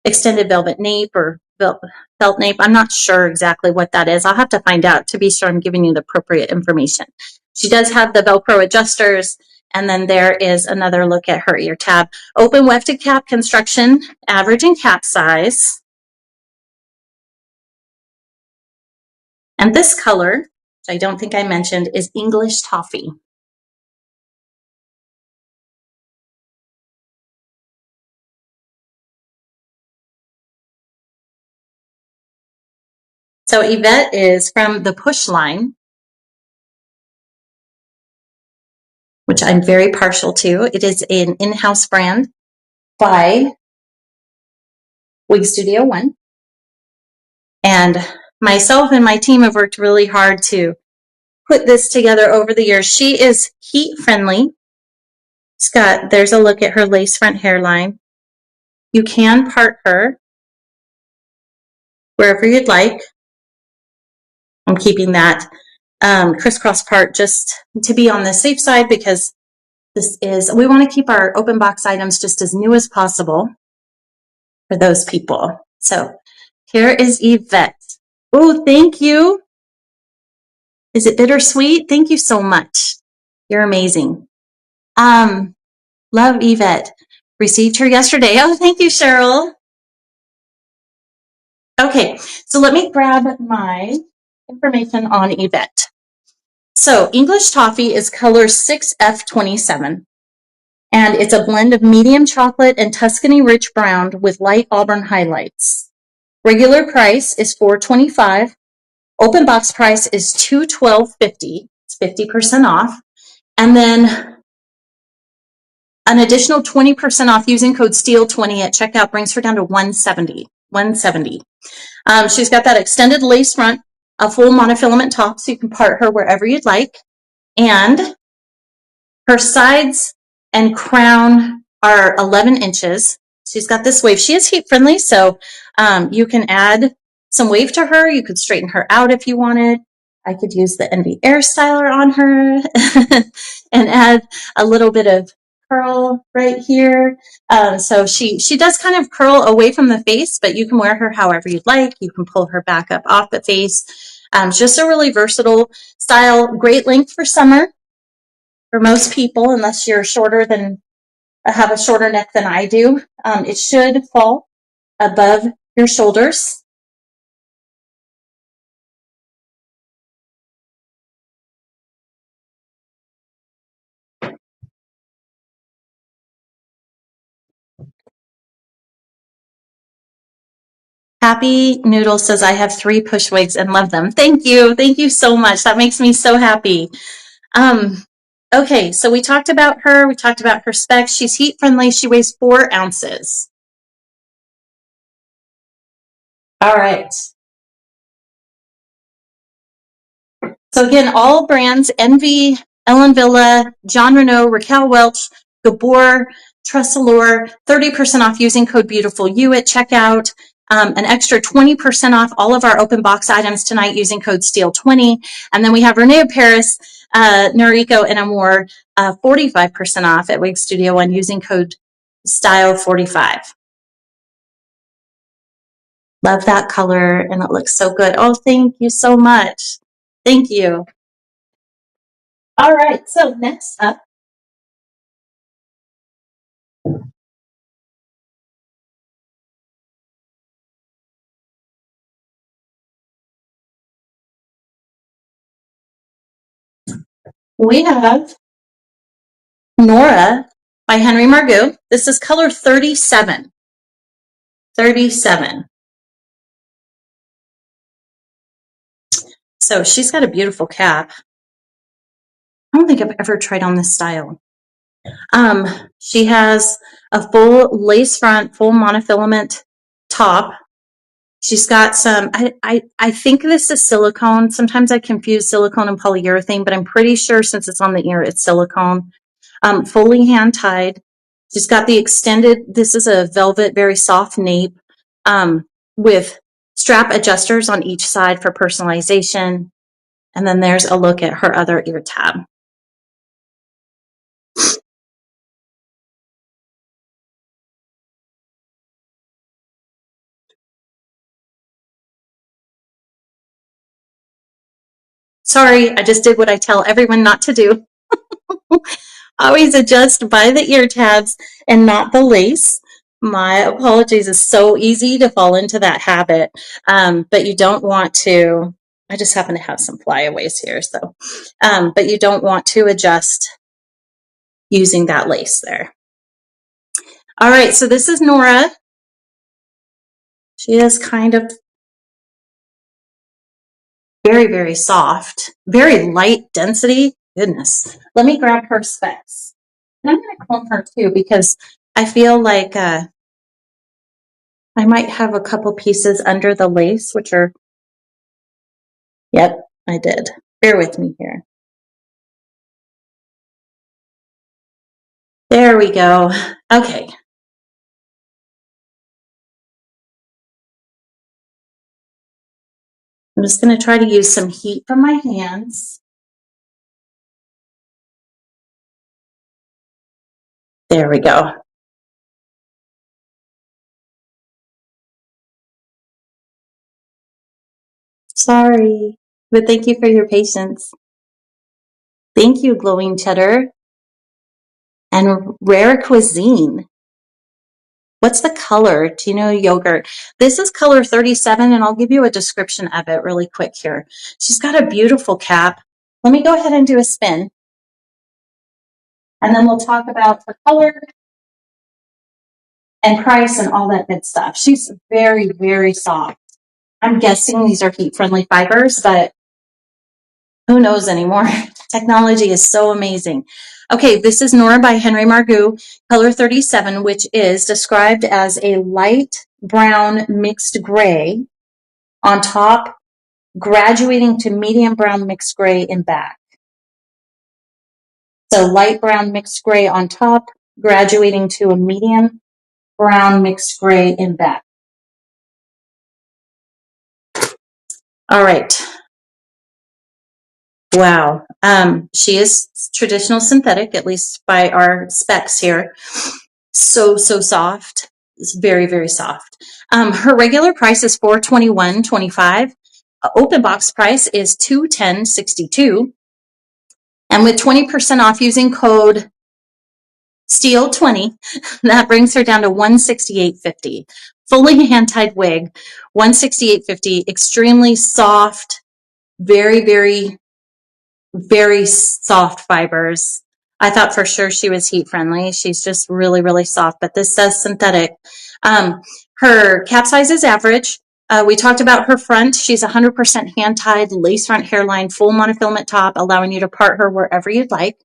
extended velvet nape or felt nape. I'm not sure exactly what that is. I'll have to find out to be sure I'm giving you the appropriate information. She does have the Velcro adjusters, and then there is another look at her ear tab. Open wefted cap construction, average in cap size. And this color, which I don't think I mentioned, is English Toffee. So Yvette is from the Push line, which I'm very partial to. It is an in-house brand by Wig Studio One. And myself and my team have worked really hard to put this together over the years. She is heat friendly. There's a look at her lace front hairline. You can part her wherever you'd like. I'm keeping that crisscross part just to be on the safe side, because we want to keep our open box items just as new as possible for those people. So here is Yvette. Oh, thank you. Is it bittersweet? Thank you so much. You're amazing. Love Yvette. Received her yesterday. Oh, thank you, Cheryl. Okay, so let me grab my information on Yvette. So English Toffee is color 6F27, and it's a blend of medium chocolate and Tuscany rich brown with light auburn highlights. Regular price is $425. Open box price is $212.50. It's 50% off. And then an additional 20% off using code STEEL20 at checkout brings her down to $170. She's got that extended lace front, a full monofilament top, so you can part her wherever you'd like. And her sides and crown are 11 inches. She's got this wave. She is heat friendly, so you can add some wave to her. You could straighten her out if you wanted. I could use the Envy Airstyler on her and add a little bit of curl right here. So she does kind of curl away from the face, but you can wear her however you'd like. You can pull her back up off the face. Just a really versatile style, great length for summer for most people, unless you're shorter than have a shorter neck than I do. It should fall above your shoulders. Happy Noodle says, I have 3 push wigs and love them. Thank you. Thank you so much. That makes me so happy. Okay, so we talked about her. We talked about her specs. She's heat friendly. She weighs 4 ounces. All right. So again, all brands, Envy, Ellen Villa, John Renault, Raquel Welch, Gabor, Tressalure, 30% off using code BEAUTIFULYOU at checkout. An extra 20% off all of our open box items tonight using code STEEL20. And then we have Renee Paris, Noriko, and Amour, 45% off at Wig Studio One using code STYLE45. Love that color, and it looks so good. Oh, thank you so much. Thank you. All right, so next up, we have Nora by Henry Margaux. This is color 37. 37. So she's got a beautiful cap. I don't think I've ever tried on this style. She has a full lace front, full monofilament top. She's got some, I think this is silicone. Sometimes I confuse silicone and polyurethane, but I'm pretty sure since it's on the ear, it's silicone. Fully hand tied. She's got the extended, this is a velvet, very soft nape with strap adjusters on each side for personalization. And then there's a look at her other ear tab. Sorry, I just did what I tell everyone not to do. Always adjust by the ear tabs and not the lace. My apologies. It's so easy to fall into that habit, but you don't want to. I just happen to have some flyaways here, so but you don't want to adjust using that lace there. All right, so this is Nora. She is kind of very, very soft, very light density. Goodness. Let me grab her specs. And I'm going to comb her too because I feel like I might have a couple pieces under the lace, which are, yep, I did. Bear with me here. There we go. Okay. I'm just going to try to use some heat from my hands. There we go. Sorry, but thank you for your patience. Thank you, Glowing Cheddar. And Rare Cuisine. What's the color? Do you know yogurt? This is color 37, and I'll give you a description of it really quick here. She's got a beautiful cap. Let me go ahead and do a spin. And then we'll talk about her color and price and all that good stuff. She's very, very soft. I'm guessing these are heat-friendly fibers, but who knows anymore? Technology is so amazing. Okay, this is Nora by Henry Margaux, color 37, which is described as a light brown mixed gray on top, graduating to medium brown mixed gray in back. So light brown mixed gray on top, graduating to a medium brown mixed gray in back. All right. Wow. She is traditional synthetic, at least by our specs here. So soft. It's very, very soft. Her regular price is $421.25. Open box price is $210.62. And with 20% off using code STEEL20, that brings her down to $168.50. Fully hand-tied wig, $168.50. Extremely soft, very, very, very soft fibers. I thought for sure she was heat friendly. She's just really, really soft, but this says synthetic. Her cap size is average. We talked about her front. She's 100% hand-tied, lace front hairline, full monofilament top, allowing you to part her wherever you'd like.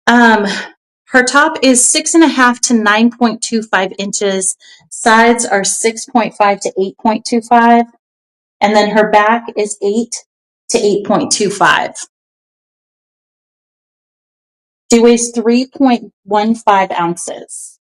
Her top is 6.5 to 9.25 inches. Sides are 6.5 to 8.25. And then her back is 8 to 8.25. She weighs 3.15 ounces.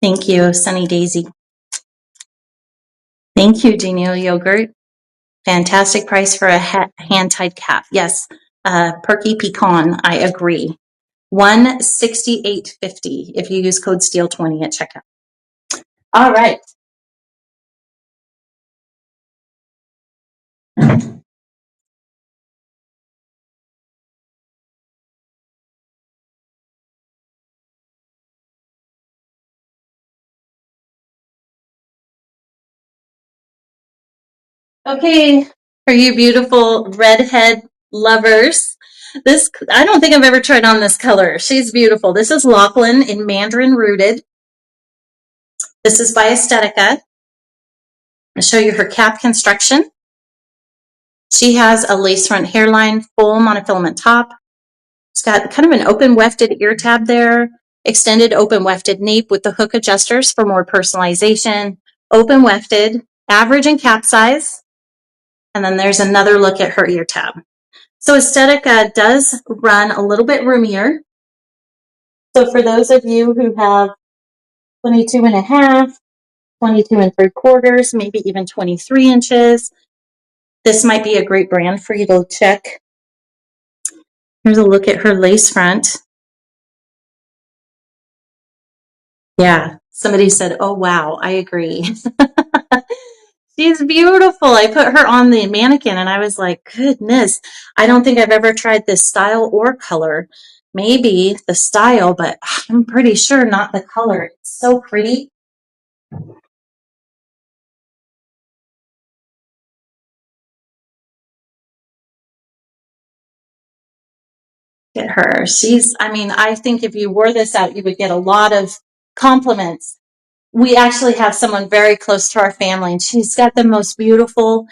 Thank you, Sunny Daisy. Thank you, Genial Yogurt. Fantastic price for a hand-tied cap. Yes, Perky Pecan, I agree. $168.50 if you use code STEEL20 at checkout. All right. Okay, for you beautiful redhead lovers, this, I don't think I've ever tried on this color. She's beautiful. This is Lachlan in Mandarin Rooted. This is by Aesthetica. I'll show you her cap construction. She has a lace front hairline, full monofilament top. It's got kind of an open wefted ear tab there, extended open wefted nape with the hook adjusters for more personalization, open wefted, average and cap size. And then there's another look at her ear tab. So Aesthetica does run a little bit roomier. So for those of you who have 22.5, 22.75, maybe even 23 inches, this might be a great brand for you to check. Here's a look at her lace front. Yeah, somebody said, oh, wow, I agree. She's beautiful. I put her on the mannequin and I was like, goodness, I don't think I've ever tried this style or color. Maybe the style, but I'm pretty sure not the color. It's so pretty. At her. She's, I mean, I think if you wore this out, you would get a lot of compliments. We actually have someone very close to our family, and she's got the most beautiful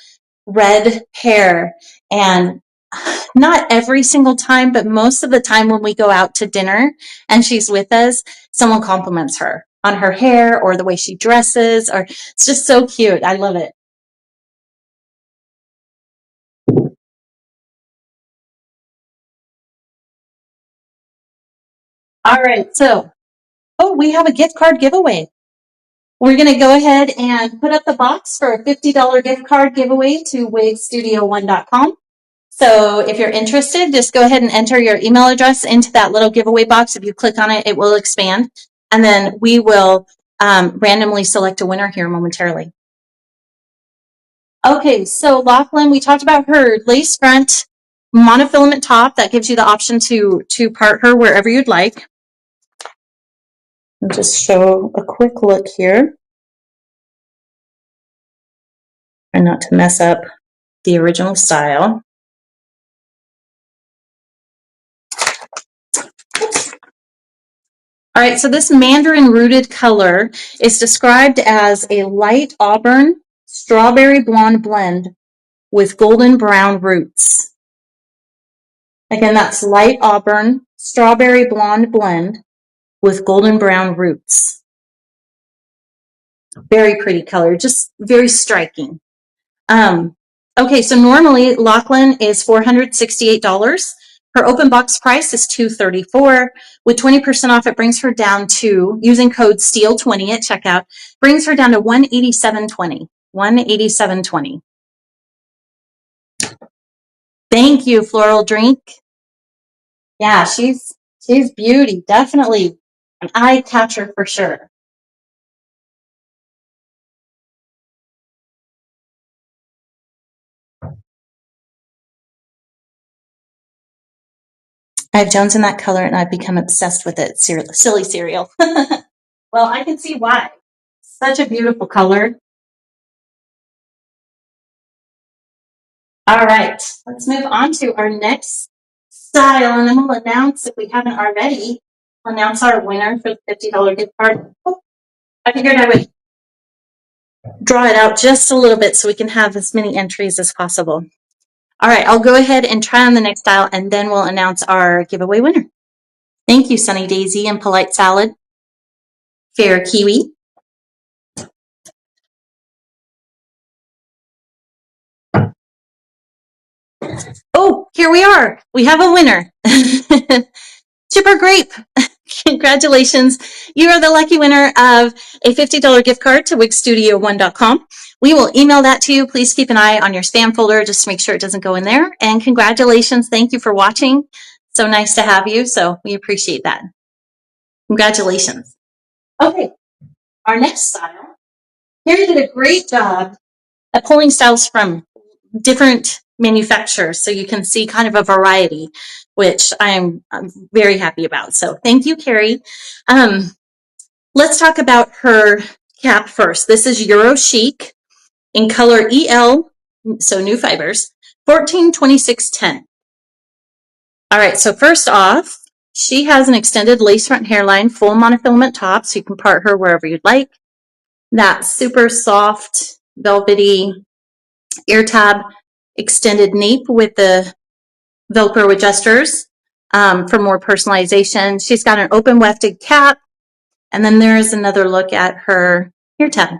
red hair. And not every single time, but most of the time when we go out to dinner and she's with us, someone compliments her on her hair or the way she dresses, or it's just so cute. I love it. All right, so, oh, we have a gift card giveaway. We're going to go ahead and put up the box for a $50 gift card giveaway to wigstudio1.com. So if you're interested, just go ahead and enter your email address into that little giveaway box. If you click on it, it will expand. And then we will randomly select a winner here momentarily. Okay, so Lachlan, we talked about her lace front monofilament top. That gives you the option to part her wherever you'd like. I'll just show a quick look here. Try not to mess up the original style. All right, so this mandarin rooted color is described as a light auburn strawberry blonde blend with golden brown roots. Again, that's light auburn strawberry blonde blend with golden brown roots. Very pretty color, just very striking. Okay, so normally Lachlan is $468. Her open box price is $234. With 20% off, it brings her down to, using code STEEL20 at checkout, brings her down to $187.20. $187.20. Thank you, Floral Drink. Yeah, she's beauty. Definitely an eye catcher for sure. I have Jones in that color and I've become obsessed with it. Silly cereal. Well, I can see why. Such a beautiful color. All right, let's move on to our next style, and then we'll announce, if we haven't already, announce our winner for the $50 gift card. Oh, I figured I would draw it out just a little bit so we can have as many entries as possible. All right, I'll go ahead and try on the next style, and then we'll announce our giveaway winner. Thank you, Sunny Daisy and Polite Salad. Fair Kiwi. Oh, here we are. We have a winner. Chipper Grape. Congratulations. You are the lucky winner of a $50 gift card to wigstudio1.com. We will email that to you. Please keep an eye on your spam folder just to make sure it doesn't go in there. And congratulations. Thank you for watching. So nice to have you. So we appreciate that. Congratulations. Okay, our next style. Harry did a great job at pulling styles from different manufacturers so you can see kind of a variety, which I'm very happy about. So thank you, Carrie. Let's talk about her cap first. This is Euro Chic in color EL, so new fibers, 142610. All right, so first off, she has an extended lace front hairline, full monofilament top, so you can part her wherever you'd like. That super soft, velvety ear tab, extended nape with the Velcro adjusters for more personalization. She's got an open wefted cap, and then there's another look at her ear tab.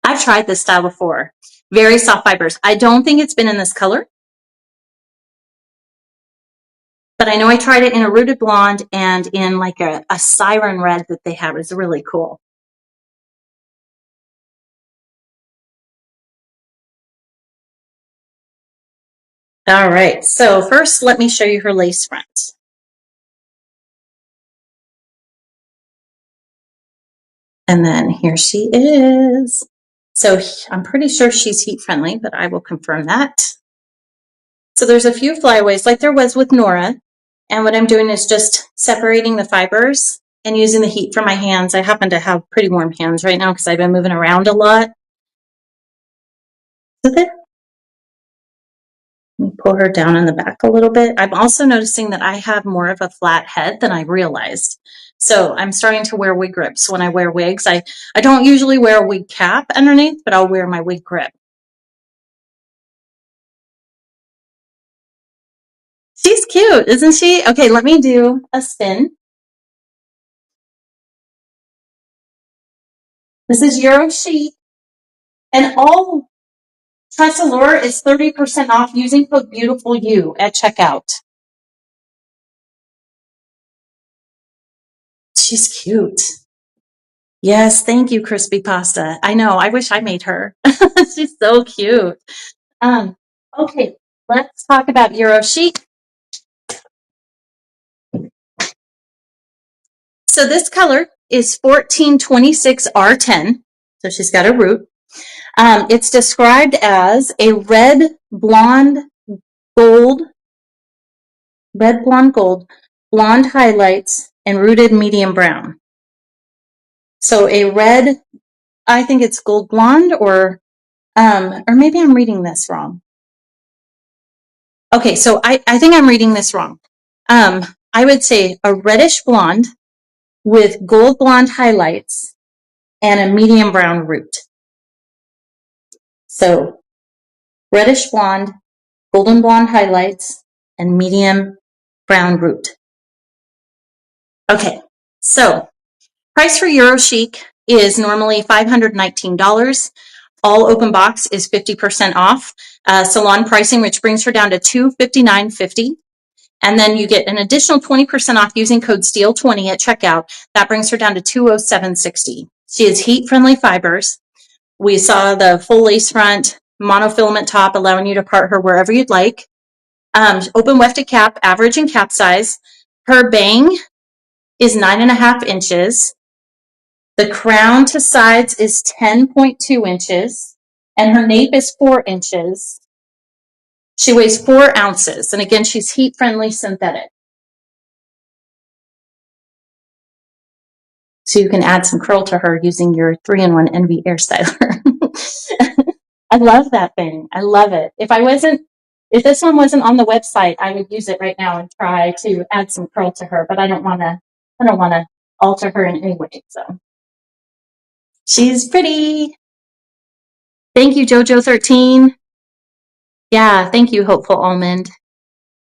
I've tried this style before. Very soft fibers. I don't think it's been in this color, but I know I tried it in a rooted blonde and in like a siren red that they have. It's really cool. All right, so first let me show you her lace front. And then here she is. So I'm pretty sure she's heat friendly, but I will confirm that. So there's a few flyaways like there was with Nora. And what I'm doing is just separating the fibers and using the heat from my hands. I happen to have pretty warm hands right now because I've been moving around a lot. So there. Let me pull her down in the back a little bit. I'm also noticing that I have more of a flat head than I realized. So I'm starting to wear wig grips when I wear wigs. I don't usually wear a wig cap underneath, but I'll wear my wig grip. She's cute, isn't she? Okay, let me do a spin. This is Euro Chic. And all Tressallure is 30% off using code BEAUTIFULYOU at checkout. She's cute. Yes, thank you, Crispy Pasta. I know, I wish I made her. She's so cute. Okay, let's talk about Euro Chic. So this color is 1426R10. So she's got a root. It's described as a red blonde gold blonde highlights, and rooted medium brown. So a red, I think it's gold blonde, or maybe I'm reading this wrong. Okay, so I think I'm reading this wrong. I would say a reddish blonde with gold blonde highlights and a medium brown root. So reddish blonde, golden blonde highlights, and medium brown root. Okay, so price for Euro Chic is normally $519. All open box is 50% off. Salon pricing, which brings her down to $259.50. And then you get an additional 20% off using code STEEL20 at checkout. That brings her down to $207.60. She has heat-friendly fibers. We saw the full lace front, monofilament top, allowing you to part her wherever you'd like. Open wefted cap, average and cap size. Her bang is 9.5 inches. The crown to sides is 10.2 inches. And her nape is 4 inches. She weighs 4 ounces. And again, she's heat-friendly synthetic. So you can add some curl to her using your 3-in-1 Envy Airstyler. I love that thing. I love it. If this one wasn't on the website, I would use it right now and try to add some curl to her, but I don't want to alter her in any way. So she's pretty. Thank you, JoJo13. Yeah, thank you, Hopeful Almond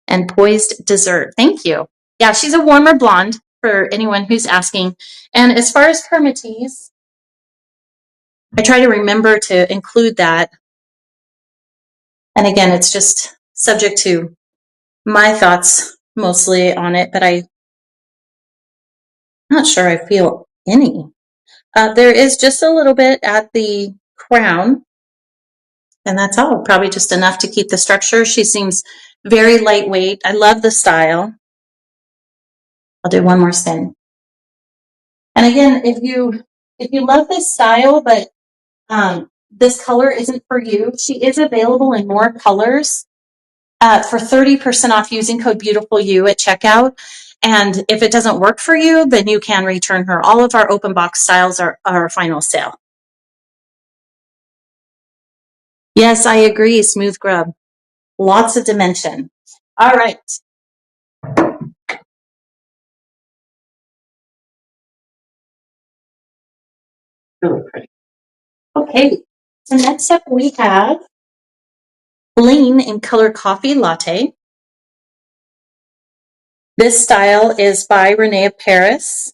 and Poised Dessert. Thank you. Yeah, she's a warmer blonde for anyone who's asking. And as far as permatease, I try to remember to include that. And again, it's just subject to my thoughts mostly on it, but I'm not sure I feel any. There is just a little bit at the crown, and that's all. Probably just enough to keep the structure. She seems very lightweight. I love the style. I'll do one more spin. And again, if you love this style, but this color isn't for you, she is available in more colors for 30% off using code BEAUTIFULYOU at checkout. And if it doesn't work for you, then you can return her. All of our open box styles are our final sale. Yes, I agree, Smooth Grub. Lots of dimension. All right. Really pretty. Okay, so next up we have Bling in Color Coffee Latte. This style is by Renee of Paris.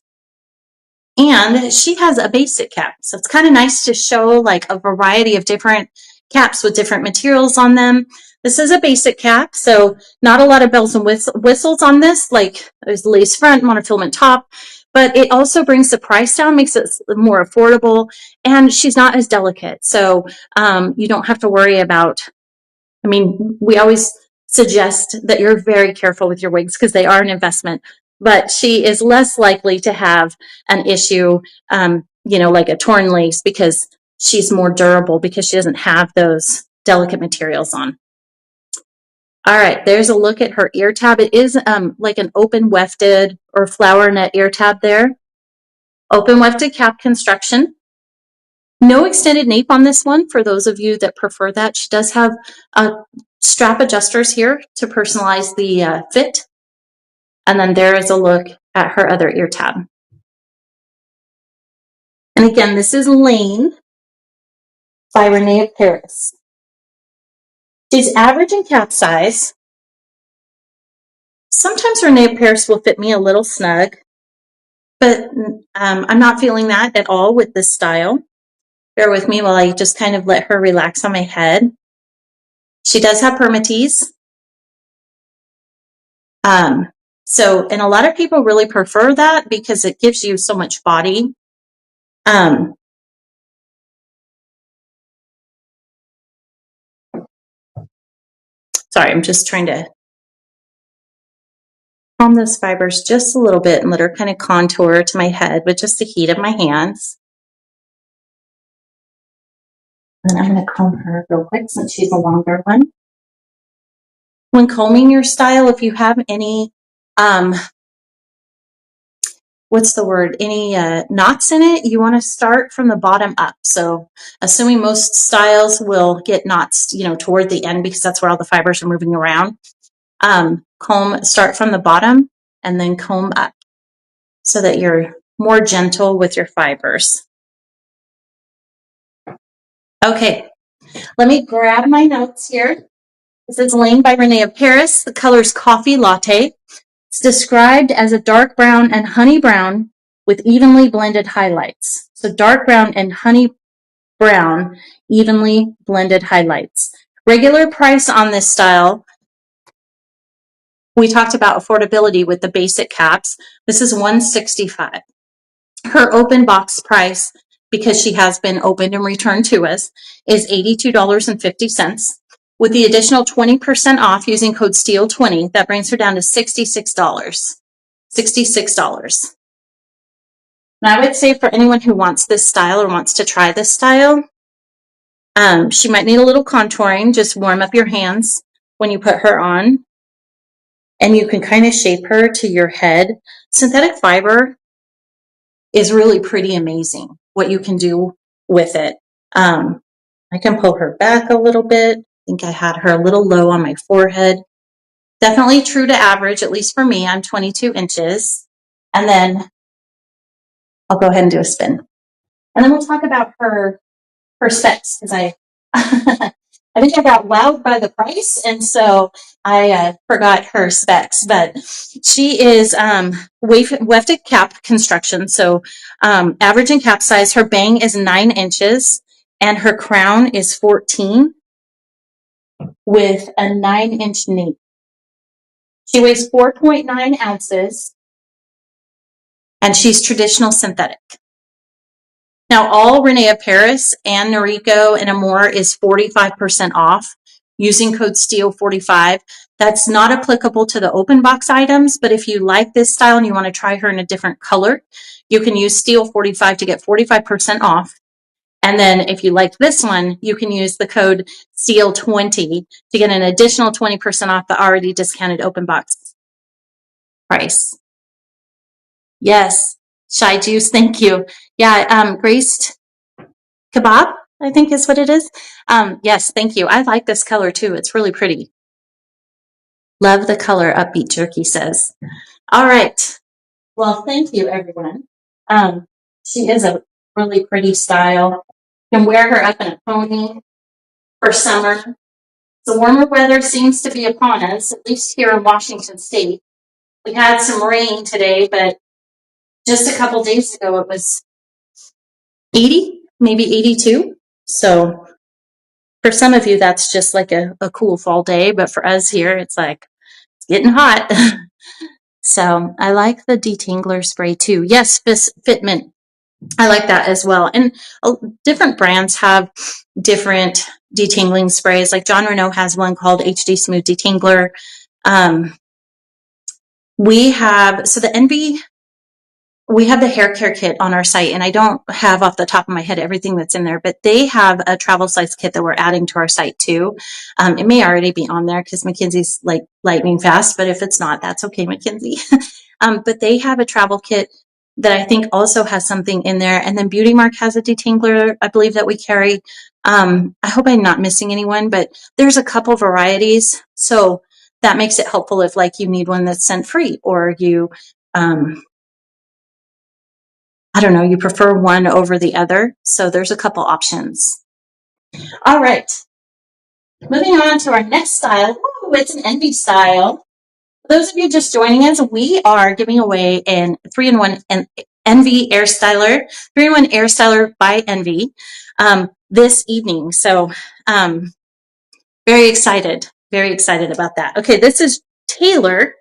And she has a basic cap. So it's kind of nice to show like a variety of different caps with different materials on them. This is a basic cap, so not a lot of bells and whistles on this, like there's lace front, monofilament top, but it also brings the price down, makes it more affordable, and she's not as delicate. So you don't have to worry about, I mean, we always suggest that you're very careful with your wigs because they are an investment, but she is less likely to have an issue, like a torn lace, because she's more durable because she doesn't have those delicate materials on. All right, there's a look at her ear tab. It is like an open wefted or flower net ear tab there. Open wefted cap construction. No extended nape on this one for those of you that prefer that. She does have strap adjusters here to personalize the fit. And then there is a look at her other ear tab. And again, this is Lane by Renee of Paris. She's average in cap size. Sometimes Renee of Paris will fit me a little snug, but I'm not feeling that at all with this style. Bear with me while I just kind of let her relax on my head. She does have permatease. And a lot of people really prefer that because it gives you so much body. Sorry, I'm just trying to calm those fibers just a little bit and let her kind of contour to my head with just the heat of my hands. And I'm going to comb her real quick since she's a longer one. When combing your style, if you have any what's the word, any knots in it, you want to start from the bottom up. So assuming most styles will get knots, you know, toward the end because that's where all the fibers are moving around. Start from the bottom and then comb up so that you're more gentle with your fibers. Okay, let me grab my notes here. This is Lane by Renee of Paris. The color is Coffee Latte. It's described as a dark brown and honey brown with evenly blended highlights. So dark brown and honey brown, evenly blended highlights. Regular price on this style, we talked about affordability with the basic caps. This is $165. Her open box price, because she has been opened and returned to us, is $82.50. With the additional 20% off using code STEEL20, that brings her down to $66. $66. And I would say for anyone who wants this style or wants to try this style, she might need a little contouring. Just warm up your hands when you put her on. And you can kind of shape her to your head. Synthetic fiber is really pretty amazing what you can do with it. I can pull her back a little bit. I think I had her a little low on my forehead. Definitely true to average, at least for me. I'm 22 inches. And then I'll go ahead and do a spin. And then we'll talk about her specs, because I I think I got wowed by the price, and so I forgot her specs. But she is wefted cap construction, so average in cap size. Her bang is 9 inches, and her crown is 14 with a 9-inch nape. She weighs 4.9 ounces, and she's traditional synthetic. Now, all Renee of Paris and Noriko and Amore is 45% off using code STEEL45. That's not applicable to the open box items, but if you like this style and you want to try her in a different color, you can use STEEL45 to get 45% off. And then if you like this one, you can use the code STEEL20 to get an additional 20% off the already discounted open box price. Yes. Shy Juice, thank you. Yeah, Graced Kebab, I think is what it is. Yes, thank you. I like this color too. It's really pretty. Love the color, Upbeat Jerky says. All right. Well, thank you, everyone. She is a really pretty style. You can wear her up in a pony for summer. The warmer weather seems to be upon us, at least here in Washington State. We had some rain today, but just a couple days ago it was 80, maybe 82. So for some of you, that's just like a cool fall day. But for us here, it's like, it's getting hot. So I like the detangler spray too. Yes, Fitment. I like that as well. And different brands have different detangling sprays. Like John Renault has one called HD Smooth Detangler. We have the hair care kit on our site, and I don't have off the top of my head everything that's in there, but they have a travel size kit that we're adding to our site too. It may already be on there because Mackenzie's like lightning fast, but if it's not, that's okay, Mackenzie. But they have a travel kit that I think also has something in there. And then Beauty Mark has a detangler, I believe, that we carry. I hope I'm not missing anyone, but there's a couple varieties. So that makes it helpful if like you need one that's scent free, or you, I don't know, you prefer one over the other. So there's a couple options. All right. Moving on to our next style. Ooh, it's an Envy style. For those of you just joining us, we are giving away an 3-in-1 Envy Airstyler, 3-in-1 Airstyler by Envy this evening. So very excited about that. Okay, this is Taylor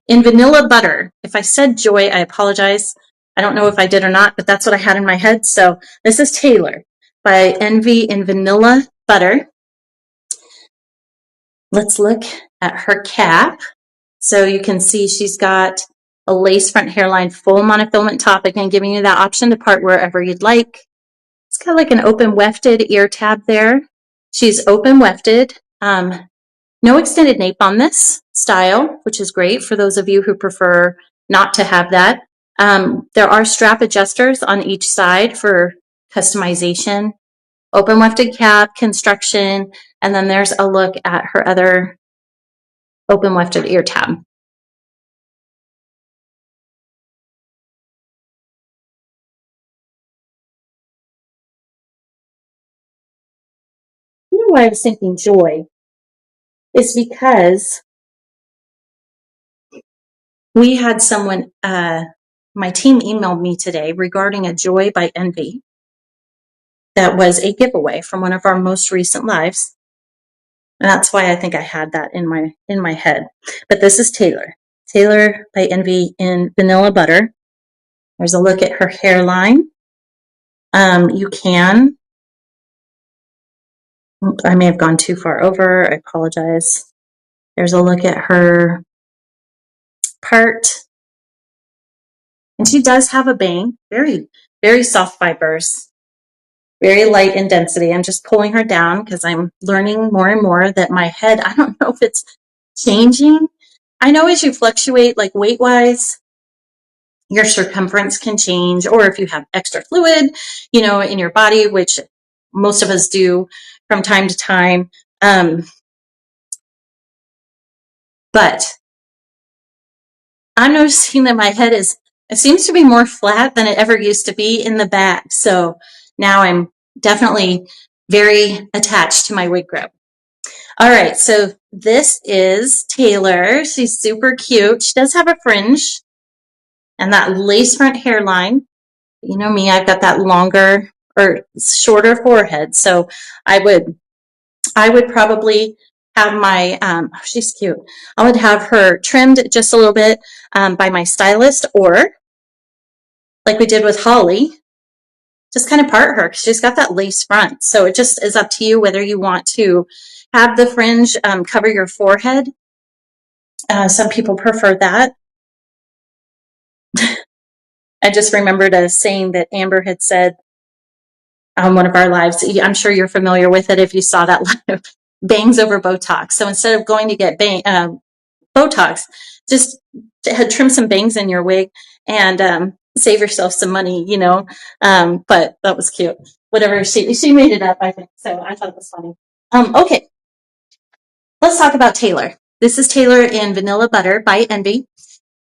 in Vanilla Butter. If I said Joy, I apologize. I don't know if I did or not, but that's what I had in my head. So this is Taylor by Envy in Vanilla Butter. Let's look at her cap. So you can see she's got a lace front hairline, full monofilament top, again, giving you that option to part wherever you'd like. It's got like an open wefted ear tab there. She's open wefted. No extended nape on this style, which is great for those of you who prefer not to have that. There are strap adjusters on each side for customization, open wefted cap, construction, and then there's a look at her other open wefted ear tab. You know why I was thinking joy is because we had someone, my team emailed me today regarding a Joy by Envy that was a giveaway from one of our most recent lives. And that's why I think I had that in my head. But this is Taylor. Taylor by Envy in Vanilla Butter. There's a look at her hairline. You can, I may have gone too far over. I apologize. There's a look at her part. And she does have a bang. Very, very soft fibers. Very light in density. I'm just pulling her down because I'm learning more and more that my head, I don't know if it's changing. I know as you fluctuate, like weight-wise, your circumference can change, or if you have extra fluid, you know, in your body, which most of us do from time to time. But I'm noticing that my head it seems to be more flat than it ever used to be in the back. So now I'm definitely very attached to my wig grip. All right, so this is Taylor. She's super cute. She does have a fringe and that lace front hairline. You know me, I've got that longer or shorter forehead. So I would probably have my, she's cute. I would have her trimmed just a little bit by my stylist, or like we did with Holly, just kind of part her because she's got that lace front. So it just is up to you whether you want to have the fringe cover your forehead. Some people prefer that. I just remembered a saying that Amber had said on one of our lives. I'm sure you're familiar with it if you saw that live. Bangs over Botox. So instead of going to get Botox, just trim some bangs in your wig and save yourself some money, you know. But that was cute. Whatever, she made it up, I think. So I thought it was funny. Okay, let's talk about Taylor. This is Taylor in Vanilla Butter by Envy.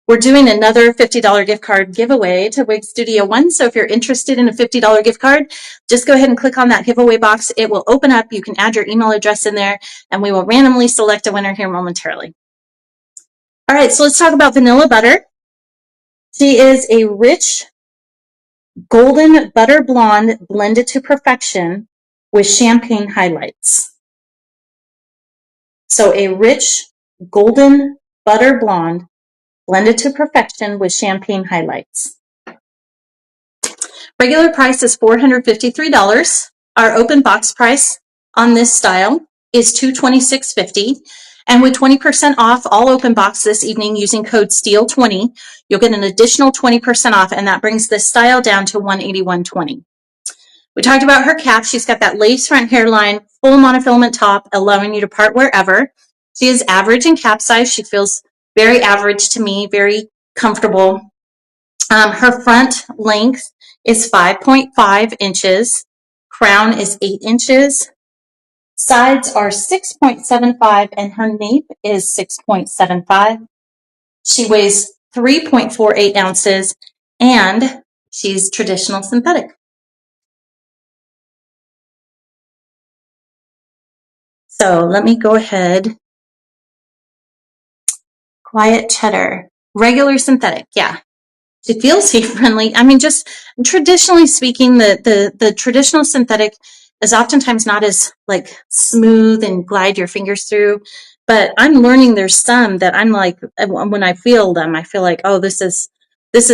We're doing another $50 gift card giveaway to Wig Studio One. So if you're interested in a $50 gift card, just go ahead and click on that giveaway box. It will open up. You can add your email address in there, and we will randomly select a winner here momentarily. All right, so let's talk about Vanilla Butter. She is a rich golden butter blonde blended to perfection with champagne highlights. So a rich golden butter blonde blended to perfection with champagne highlights. Regular price is $453. Our open box price on this style is $226.50. And with 20% off all open box this evening using code STEEL20, you'll get an additional 20% off, and that brings this style down to $181.20. We talked about her cap. She's got that lace front hairline, full monofilament top, allowing you to part wherever. She is average in cap size. She feels very average to me, very comfortable. Her front length is 5.5 inches. Crown is 8 inches. Sides are 6.75 and her nape is 6.75. She weighs 3.48 ounces and she's traditional synthetic. So let me go ahead. Quiet cheddar, regular synthetic. Yeah. She feels heat friendly. I mean, just traditionally speaking, the traditional synthetic is oftentimes not as like smooth and glide your fingers through. But I'm learning there's some that I'm like, when I feel them, I feel like, oh, this is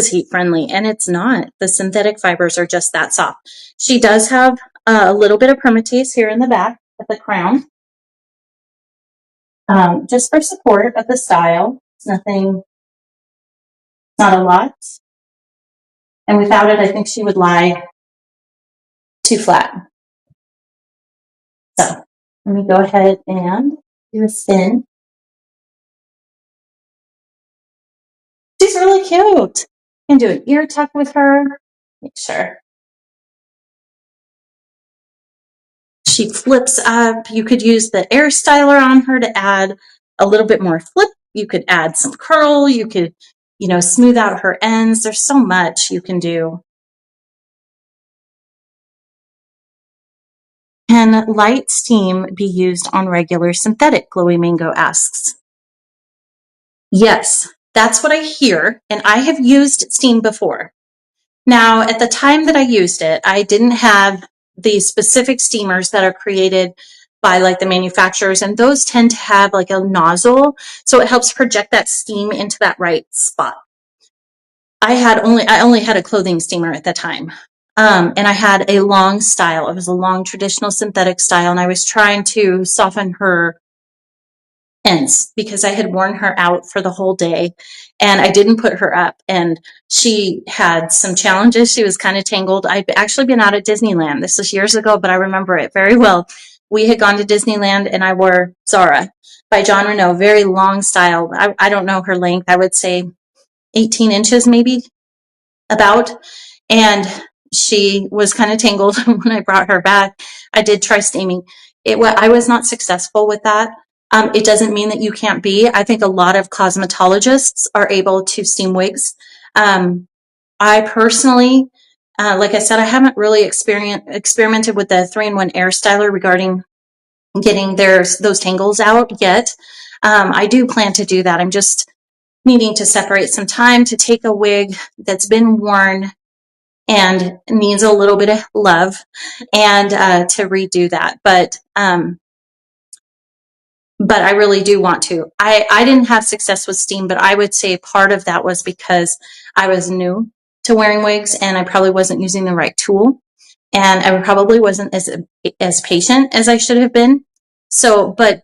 heat friendly, and it's not. The synthetic fibers are just that soft. She does have a little bit of permatease here in the back at the crown, just for support of the style. It's nothing, not a lot. And without it, I think she would lie too flat. So let me go ahead and do a spin. She's really cute. can do an ear tuck with her. Make sure she flips up. You could use the Airstyler on her to add a little bit more flip. You could add some curl. You could, smooth out her ends. There's so much you can do. Can light steam be used on regular synthetic? Glowy Mango asks. Yes, that's what I hear, and I have used steam before. Now, at the time that I used it, I didn't have the specific steamers that are created by like the manufacturers, and those tend to have like a nozzle, so it helps project that steam into that right spot. I only had a clothing steamer at the time. And I had a long style. It was a long traditional synthetic style, and I was trying to soften her ends because I had worn her out for the whole day, and I didn't put her up, and she had some challenges. She was kind of tangled. I'd actually been out at Disneyland. This was years ago, but I remember it very well. We had gone to Disneyland, and I wore Zara by John Renault, very long style. I don't know her length. I would say 18 inches maybe, about. And she was kind of tangled when I brought her back. I did try steaming. I was not successful with that. It doesn't mean that you can't be. I think a lot of cosmetologists are able to steam wigs. I personally, like I said, I haven't really experimented with the 3-in-1 Airstyler regarding getting those tangles out yet. I do plan to do that. I'm just needing to separate some time to take a wig that's been worn and needs a little bit of love and to redo that. But I really do want to. I didn't have success with steam, but I would say part of that was because I was new to wearing wigs, and I probably wasn't using the right tool, and I probably wasn't as patient as I should have been. So, but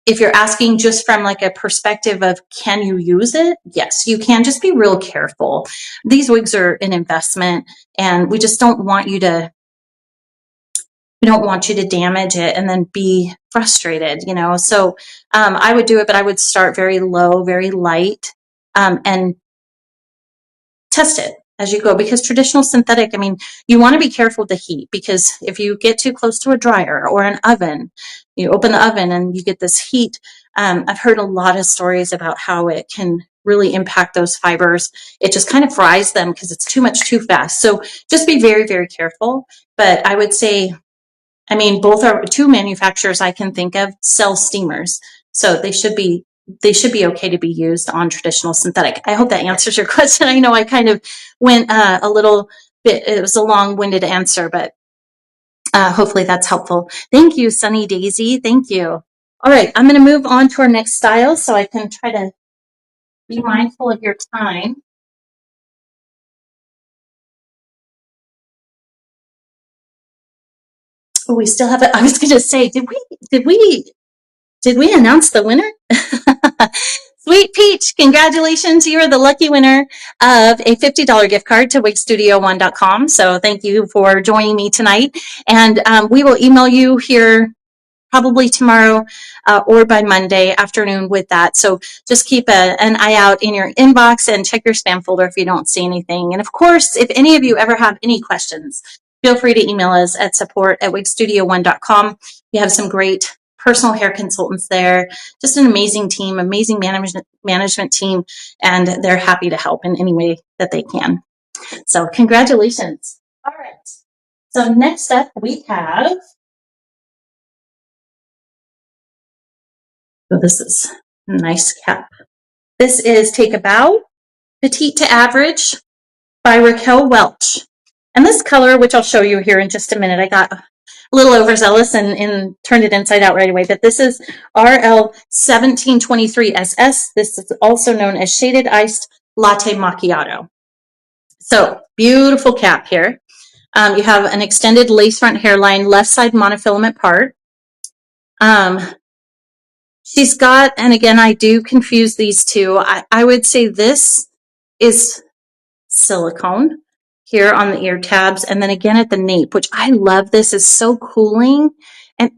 if you're asking just from like a perspective of can you use it? Yes, you can. Just be real careful. These wigs are an investment, and we just don't want you to damage it and then be frustrated, So I would do it, but I would start very low, very light, and test it as you go, because traditional synthetic, I mean, you want to be careful with the heat, because if you get too close to a dryer or an oven, you open the oven and you get this heat. I've heard a lot of stories about how it can really impact those fibers. It just kind of fries them because it's too much too fast. So just be very, very careful. But I would say, I mean, both are two manufacturers I can think of sell steamers, so they should be okay to be used on traditional synthetic. I hope that answers your question. I know I kind of went a little bit, it was a long-winded answer, but hopefully that's helpful. Thank you, Sunny Daisy. Thank you. All right, I'm going to move on to our next style so I can try to be mindful of your time. Oh, we still have it. I was going to say, did we announce the winner? Sweet Peach, congratulations. You are the lucky winner of a $50 gift card to wigstudio1.com. So thank you for joining me tonight. And we will email you here probably tomorrow or by Monday afternoon with that. So just keep an eye out in your inbox and check your spam folder if you don't see anything. And of course, if any of you ever have any questions, feel free to email us at support@wigstudio1.com. We have some great personal hair consultants there, just an amazing team, amazing management team, and they're happy to help in any way that they can. So congratulations. All right. So next up we have, so this is a nice cap. This is Take a Bow, Petite to Average by Raquel Welch. And this color, which I'll show you here in just a minute, I got a little overzealous and turned it inside out right away. But this is RL1723SS. This is also known as Shaded Iced Latte Macchiato. So beautiful cap here. You have an extended lace front hairline, left side monofilament part. She's got, and again, I do confuse these two. I would say this is silicone here on the ear tabs, and then again at the nape, which I love. This is so cooling. And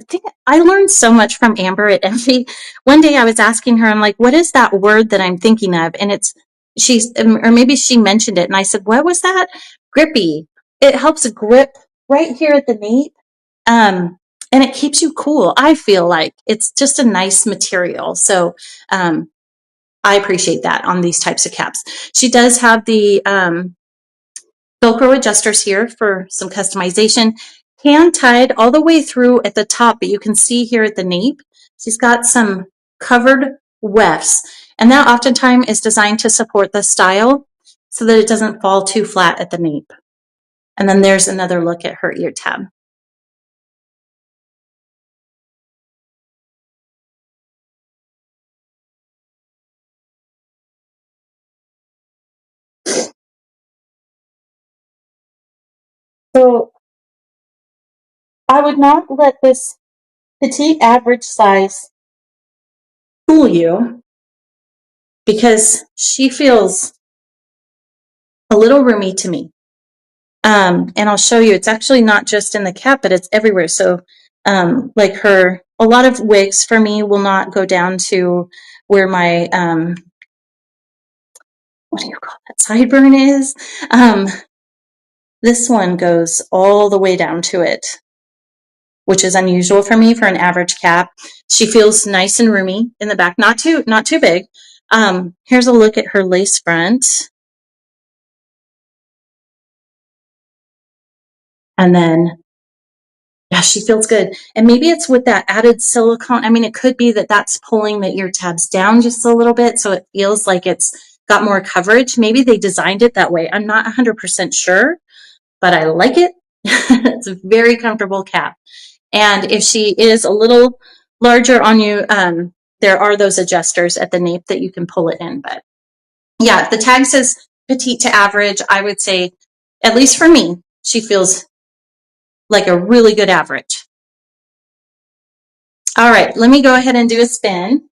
I learned so much from Amber at Envy. One day I was asking her, I'm like, what is that word that I'm thinking of? And it's she's, or maybe she mentioned it and I said, what was that? Grippy. It helps grip right here at the nape. And it keeps you cool. I feel like it's just a nice material. So, I appreciate that on these types of caps. She does have the, Velcro adjusters here for some customization. Hand tied all the way through at the top, but you can see here at the nape, she's got some covered wefts. And that oftentimes is designed to support the style so that it doesn't fall too flat at the nape. And then there's another look at her ear tab. So I would not let this petite average size fool you because she feels a little roomy to me. And I'll show you, it's actually not just in the cap, but it's everywhere. So, like a lot of wigs for me will not go down to where my, what do you call that, sideburn is. This one goes all the way down to it, which is unusual for me for an average cap. She feels nice and roomy in the back, not too big. Here's a look at her lace front. And then, yeah, she feels good. And maybe it's with that added silicone. I mean, it could be that that's pulling the ear tabs down just a little bit, so it feels like it's got more coverage. Maybe they designed it that way. I'm not 100% sure, but I like it. It's a very comfortable cap. And if she is a little larger on you, there are those adjusters at the nape that you can pull it in. But yeah, the tag says petite to average. I would say, at least for me, she feels like a really good average. All right, let me go ahead and do a spin.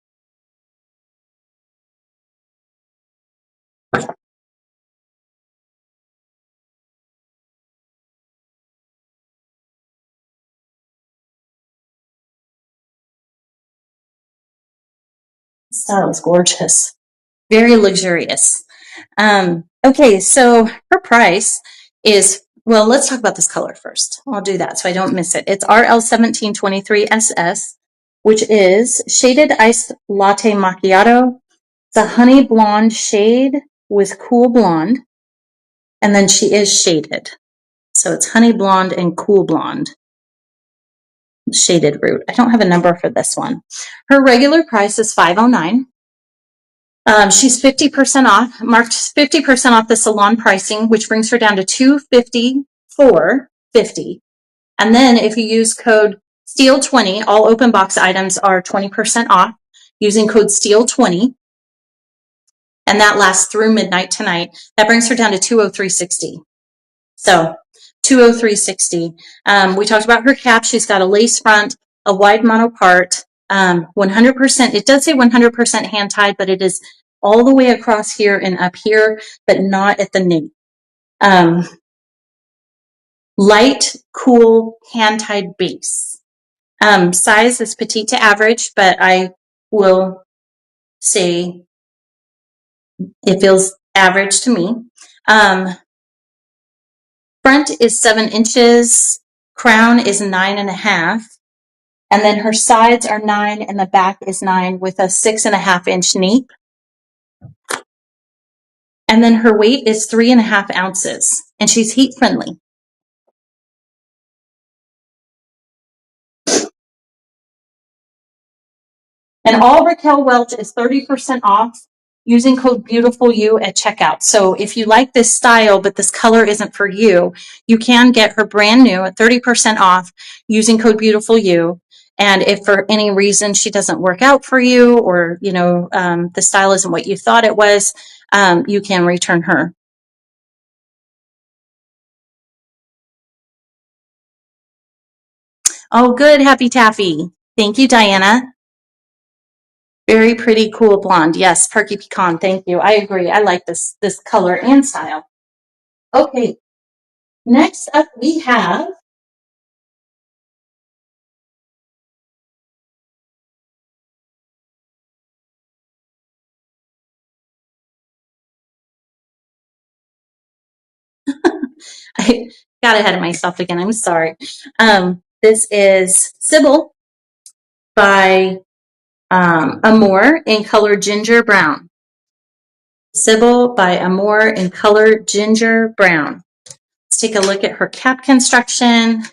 Style is gorgeous, very luxurious. Okay, so her price is, well, let's talk about this color first. I'll do that so I don't miss it. It's RL1723SS, which is Shaded Iced Latte Macchiato. It's a honey blonde shade with cool blonde, and then she is shaded. So it's honey blonde and cool blonde. Shaded root. I don't have a number for this one. Her regular price is $509. She's 50% off, marked 50% off the salon pricing, which brings her down to $254.50. And then if you use code STEEL20, all open box items are 20% off using code STEEL20. And that lasts through midnight tonight. That brings her down to $203.60. So $203.60. We talked about her cap. She's got a lace front, a wide mono part, 100%. It does say 100% hand tied, but it is all the way across here and up here, but not at the nape. Light, cool, hand tied base. Size is petite to average, but I will say it feels average to me. Front is 7 inches. Crown is 9.5. And then her sides are 9 and the back is 9 with a 6.5-inch nape. And then her weight is 3.5 ounces, and she's heat friendly. And all Raquel Welch is 30% off using code BEAUTIFULYOU at checkout. So if you like this style, but this color isn't for you, you can get her brand new at 30% off using code BEAUTIFULYOU. And if for any reason she doesn't work out for you, or the style isn't what you thought it was, you can return her. Oh, good, Happy Taffy. Thank you, Diana. Very pretty, cool blonde. Yes, Perky Pecan. Thank you. I agree. I like this color and style. Okay. Next up, we have I got ahead of myself again. I'm sorry. This is Sybil by Amore in color ginger brown. Sybil by Amore in color ginger brown. Let's take a look at her cap construction.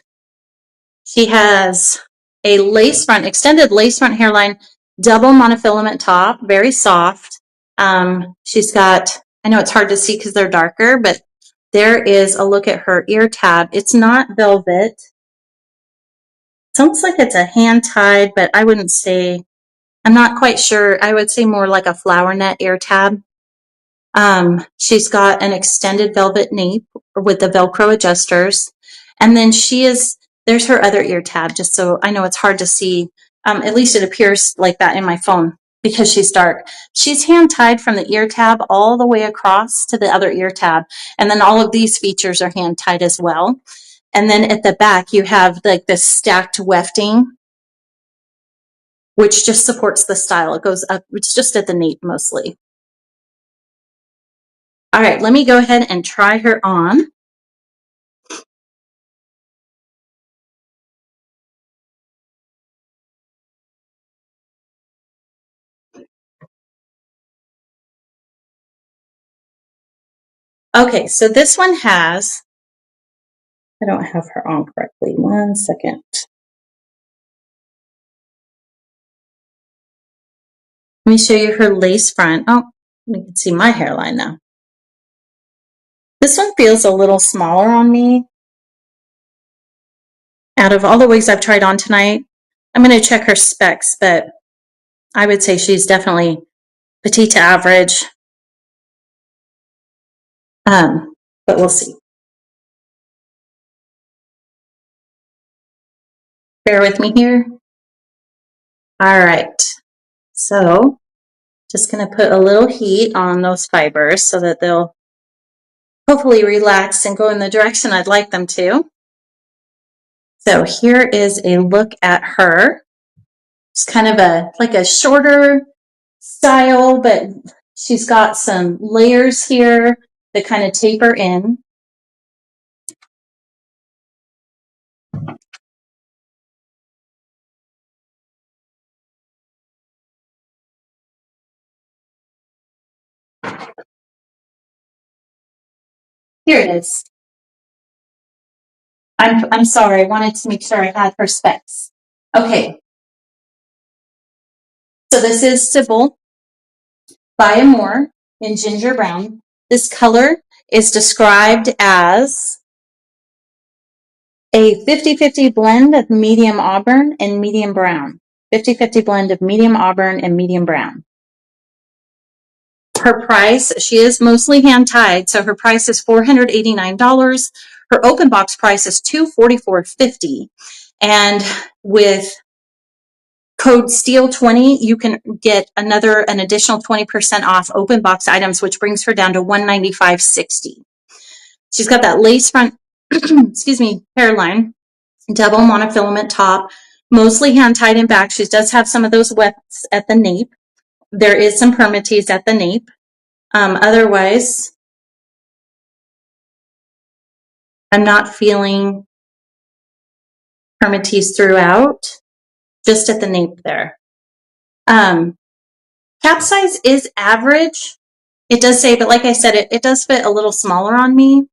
She has a lace front, extended lace front hairline, double monofilament top, very soft. She's got, I know it's hard to see because they're darker, but there is a look at her ear tab. It's not velvet. It's almost like it's a hand tied, but I wouldn't say, I'm not quite sure. I would say more like a flower net ear tab. She's got an extended velvet nape with the Velcro adjusters. And then there's her other ear tab, just so I know it's hard to see. At least it appears like that in my phone because she's dark. She's hand tied from the ear tab all the way across to the other ear tab. And then all of these features are hand tied as well. And then at the back, you have like this stacked wefting, which just supports the style. It goes up, it's just at the nape mostly. All right, let me go ahead and try her on. Okay, so this one has, I don't have her on correctly. 1 second. Let me show you her lace front. Oh, you can see my hairline now. This one feels a little smaller on me. Out of all the wigs I've tried on tonight, I'm going to check her specs, but I would say she's definitely petite to average. But we'll see. Bear with me here. All right. So just going to put a little heat on those fibers so that they'll hopefully relax and go in the direction I'd like them to. So here is a look at her. It's kind of like a shorter style, but she's got some layers here that kind of taper in. Here it is. I'm sorry. I wanted to make sure I had her specs. Okay. So this is Sybil by Amore in ginger brown. This color is described as a 50-50 blend of medium auburn and medium brown. 50-50 blend of medium auburn and medium brown. Her price, she is mostly hand tied, so her price is $489. Her open box price is $244.50. And with code STEEL20, you can get an additional 20% off open box items, which brings her down to $195.60. She's got that lace front, excuse me, hairline, double monofilament top, mostly hand tied in back. She does have some of those wefts at the nape. There is some permatease at the nape. Otherwise, I'm not feeling permatease throughout, just at the nape there. Cap size is average. It does say, but like I said, it does fit a little smaller on me.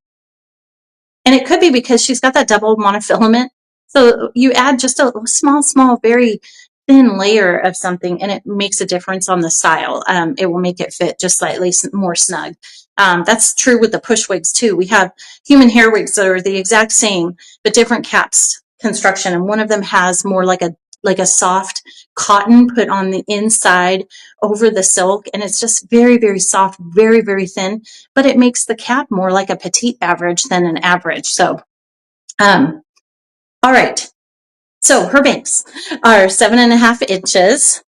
And it could be because she's got that double monofilament. So you add just a small, very thin layer of something, and it makes a difference on the style. It will make it fit just slightly more snug. That's true with the push wigs too. We have human hair wigs that are the exact same, but different caps construction. And one of them has more like a soft cotton put on the inside over the silk. And it's just very soft, very thin, but it makes the cap more like a petite average than an average. So, all right. So her bangs are 7.5 inches.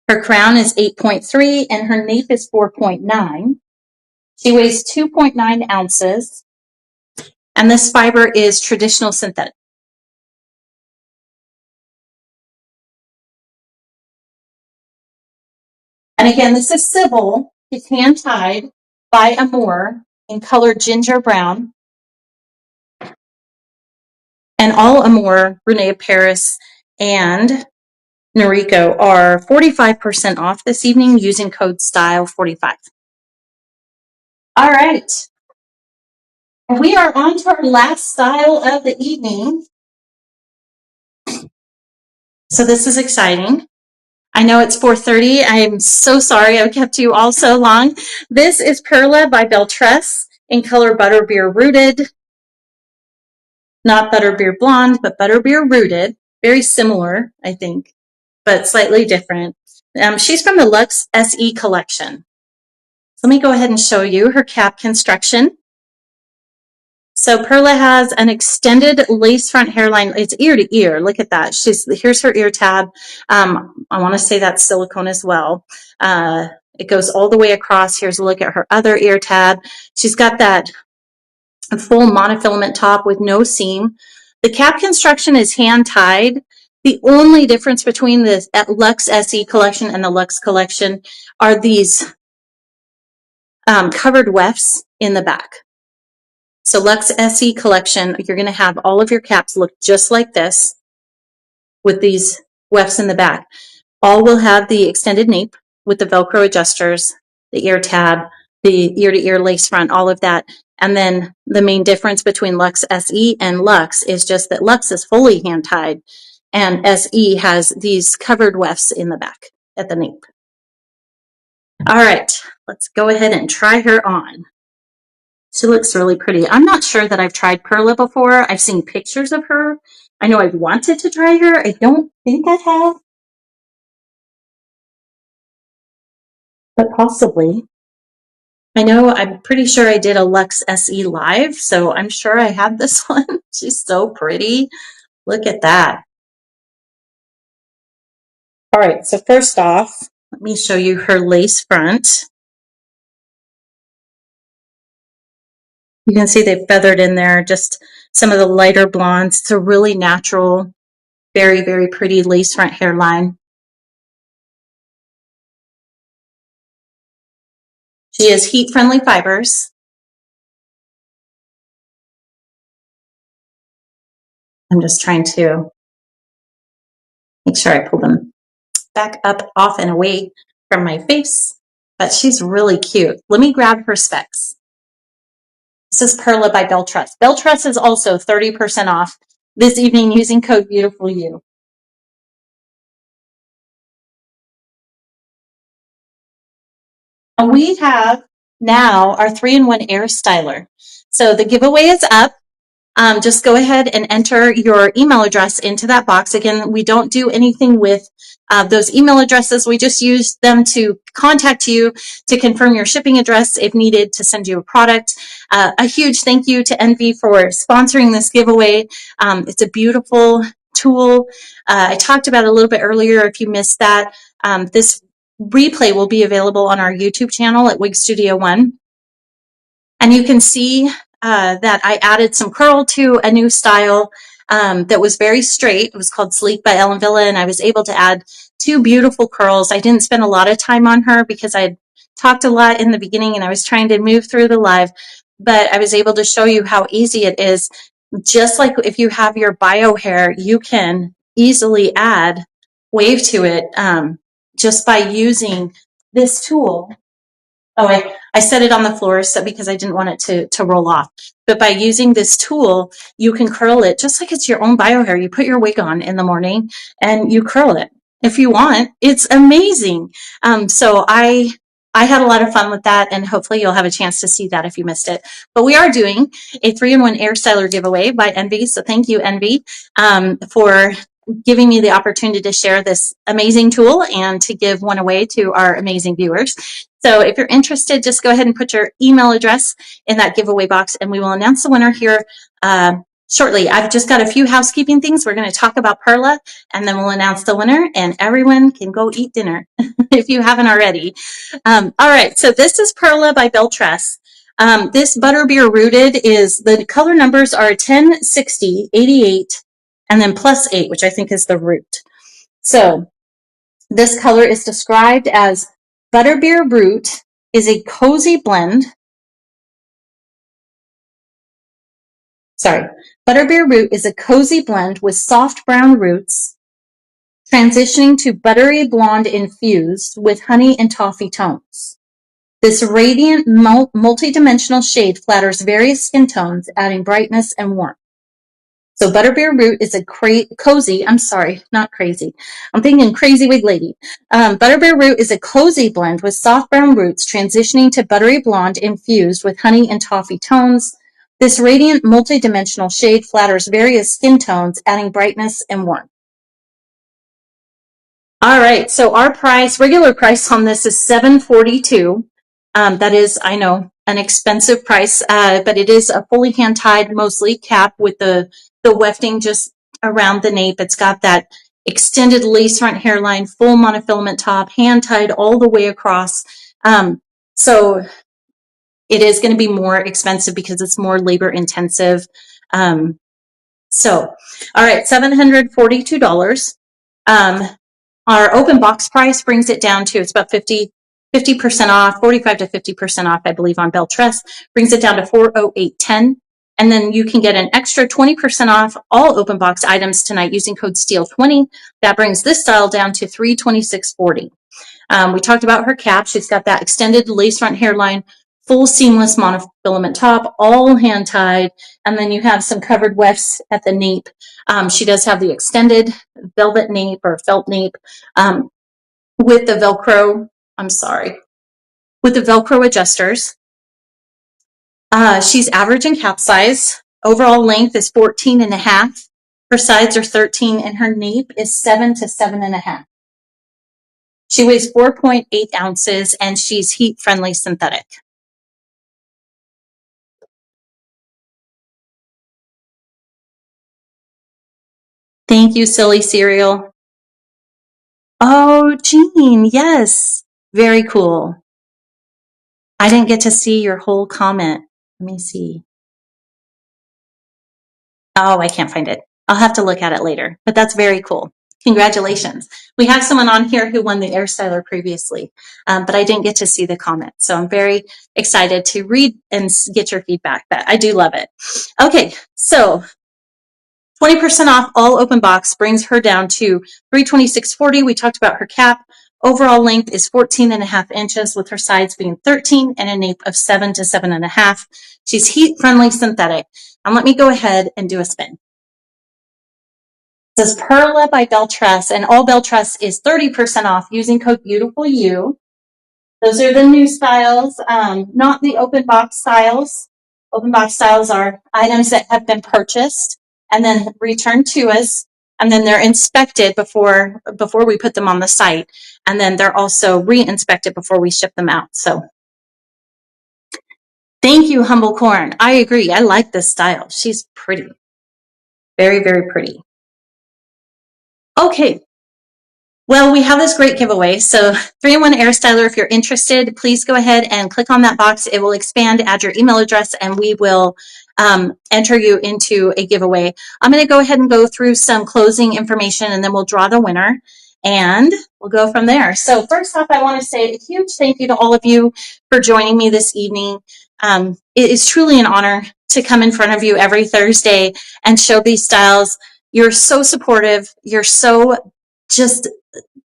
Her crown is 8.3 and her nape is 4.9. She weighs 2.9 ounces. And this fiber is traditional synthetic. And again, this is Sybil. She's hand tied by Amore in color ginger brown. And all Amour, Rene of Paris, and Noriko are 45% off this evening using code STYLE45. All right. We are on to our last style of the evening. So this is exciting. I know it's 4:30. I am so sorry I've kept you all so long. This is Perla by Beltress in color Butterbeer Rooted. Not Butterbeer Blonde, but Butterbeer Rooted. Very similar, I think, but slightly different. She's from the Luxe SE collection. Let me go ahead and show you her cap construction. So Perla has an extended lace front hairline. It's ear to ear. Look at that. Here's her ear tab. I want to say that's silicone as well. It goes all the way across. Here's a look at her other ear tab. She's got that full monofilament top with no seam. The cap construction is hand tied. The only difference between the Luxe SE collection and the Luxe collection are these covered wefts in the back. So Luxe SE collection, you're going to have all of your caps look just like this with these wefts in the back. All will have the extended nape with the Velcro adjusters, the ear tab, the ear-to-ear lace front, all of that. And then the main difference between Luxe SE and Luxe is just that Luxe is fully hand-tied and SE has these covered wefts in the back at the nape. All right, let's go ahead and try her on. She looks really pretty. I'm not sure that I've tried Perla before. I've seen pictures of her. I know I've wanted to try her. I don't think I have, but possibly. I know I'm pretty sure I did a Luxe SE live, so I'm sure I have this one. She's so pretty. Look at that. All right, so first off, let me show you her lace front. You can see they've feathered in there just some of the lighter blondes. It's a really natural, very, very pretty lace front hairline. She is heat-friendly fibers. I'm just trying to make sure I pull them back up, off, and away from my face. But she's really cute. Let me grab her specs. This is Perla by Beltress. Beltress is also 30% off this evening using code BEAUTIFULYOU. And we have now our 3-in-1 Airstyler. So the giveaway is up. Just go ahead and enter your email address into that box. Again, we don't do anything with those email addresses. We just use them to contact you to confirm your shipping address if needed to send you a product. A huge thank you to Envy for sponsoring this giveaway. It's a beautiful tool. I talked about it a little bit earlier. If you missed that, this replay will be available on our YouTube channel at Wig Studio One. And you can see that I added some curl to a new style that was very straight. It was called Sleek by Ellen Villa, and I was able to add 2 beautiful curls. I didn't spend a lot of time on her because I had talked a lot in the beginning and I was trying to move through the live, but I was able to show you how easy it is. Just like if you have your bio hair, you can easily add wave to it just by using this tool. Oh, I set it on the floor so because I didn't want it to roll off. But by using this tool, you can curl it just like it's your own bio hair. You put your wig on in the morning and you curl it if you want. It's amazing. So I had a lot of fun with that, and hopefully you'll have a chance to see that if you missed it. But we are doing a 3-in-1 Airstyler giveaway by Envy. So thank you, Envy, for giving me the opportunity to share this amazing tool and to give one away to our amazing viewers. So if you're interested, just go ahead and put your email address in that giveaway box, and we will announce the winner here shortly. I've just got a few housekeeping things. We're going to talk about Perla, and then we'll announce the winner, and everyone can go eat dinner if you haven't already. All right, so this is Perla by Beltress. This Butterbeer Rooted is, the color numbers are 10, 60, 88, and then +8, which I think is the root. So this color is described as Butterbeer Root is a cozy blend Butterbeer Root is a cozy blend with soft brown roots, transitioning to buttery blonde infused with honey and toffee tones. This radiant, multi-dimensional shade flatters various skin tones, adding brightness and warmth. So Butterbeer Root is a cozy, I'm sorry, not crazy. I'm thinking Crazy Wig Lady. Butterbeer Root is a cozy blend with soft brown roots transitioning to buttery blonde infused with honey and toffee tones. This radiant, multi-dimensional shade flatters various skin tones, adding brightness and warmth. All right, so our regular price on this is $7.42. That is, I know, an expensive price, but it is a fully hand-tied, mostly cap with the wefting just around the nape. It's got that extended lace front hairline, full monofilament top, hand-tied all the way across. So it is going to be more expensive because it's more labor-intensive. All right, $742. Our open box price brings it down to, it's about 50% off, 45 to 50% off, I believe, on Belle Tress, brings it down to $408.10. And then you can get an extra 20% off all open box items tonight using code STEEL20. That brings this style down to $326.40. We talked about her cap. She's got that extended lace front hairline, full seamless monofilament top, all hand tied. And then you have some covered wefts at the nape. She does have the extended velvet nape or felt nape with the Velcro, with the Velcro adjusters. She's average in cap size. Overall length is 14.5. Her sides are 13 and her nape is 7 to 7.5. She weighs 4.8 ounces and she's heat-friendly synthetic. Thank you, Silly Cereal. Oh, Jean, yes. Very cool. I didn't get to see your whole comment. Let me see. Oh, I can't find it. I'll have to look at it later, but that's very cool. Congratulations. We have someone on here who won the Airstyler previously, but I didn't get to see the comment. So I'm very excited to read and get your feedback, but I do love it. Okay, so 20% off all open box brings her down to $326.40. We talked about her cap. Overall length is 14.5 inches with her sides being 13 and a nape of 7 to 7.5. She's heat-friendly synthetic. And let me go ahead and do a spin. This is Perla by Belle Tress, and all Belle Tress is 30% off using code BEAUTIFULYOU. Those are the new styles, not the open box styles. Open box styles are items that have been purchased and then returned to us, and then they're inspected before we put them on the site, and then they're also re-inspected before we ship them out. So thank you, Humble Corn. I agree. I like this style. She's pretty. Very, very pretty. Okay. Well, we have this great giveaway. So 3-in-1 Airstyler, if you're interested, please go ahead and click on that box. It will expand, add your email address, and we will enter you into a giveaway. I'm going to go ahead and go through some closing information, and then we'll draw the winner, and we'll go from there. So first off, I want to say a huge thank you to all of you for joining me this evening. It is truly an honor to come in front of you every Thursday and show these styles. You're so supportive. You're so just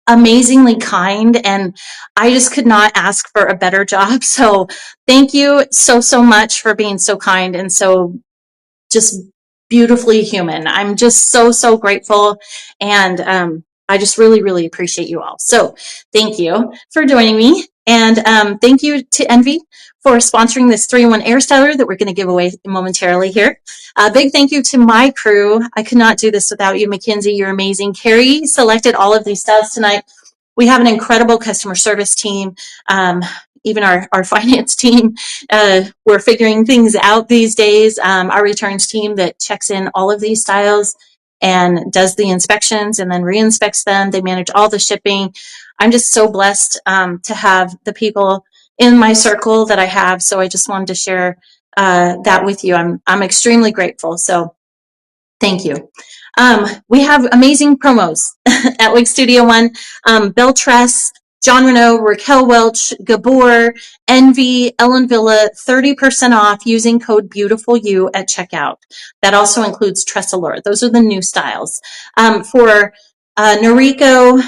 amazingly kind, and I just could not ask for a better job. So thank you so much for being so kind and so just beautifully human. I'm just so grateful, and I just really appreciate you all. So thank you for joining me, and thank you to Envy for sponsoring this 3-in-1 Airstyler that we're going to give away momentarily here. A big thank you to my crew. I could not do this without you. Mackenzie, you're amazing. Carrie selected all of these styles tonight. We have an incredible customer service team. Even our finance team, we're figuring things out these days. Our returns team that checks in all of these styles and does the inspections and then re-inspects them. They manage all the shipping. I'm just so blessed to have the people in my circle that I have. So I just wanted to share that with you. I'm extremely grateful. So thank you. We have amazing promos at Wig Studio One. Belle Tress John Renault, Raquel Welch, Gabor, Envy, Ellen Villa, 30% off using code BEAUTIFULYOU at checkout. That also includes Tressallure. Those are the new styles. For Noriko,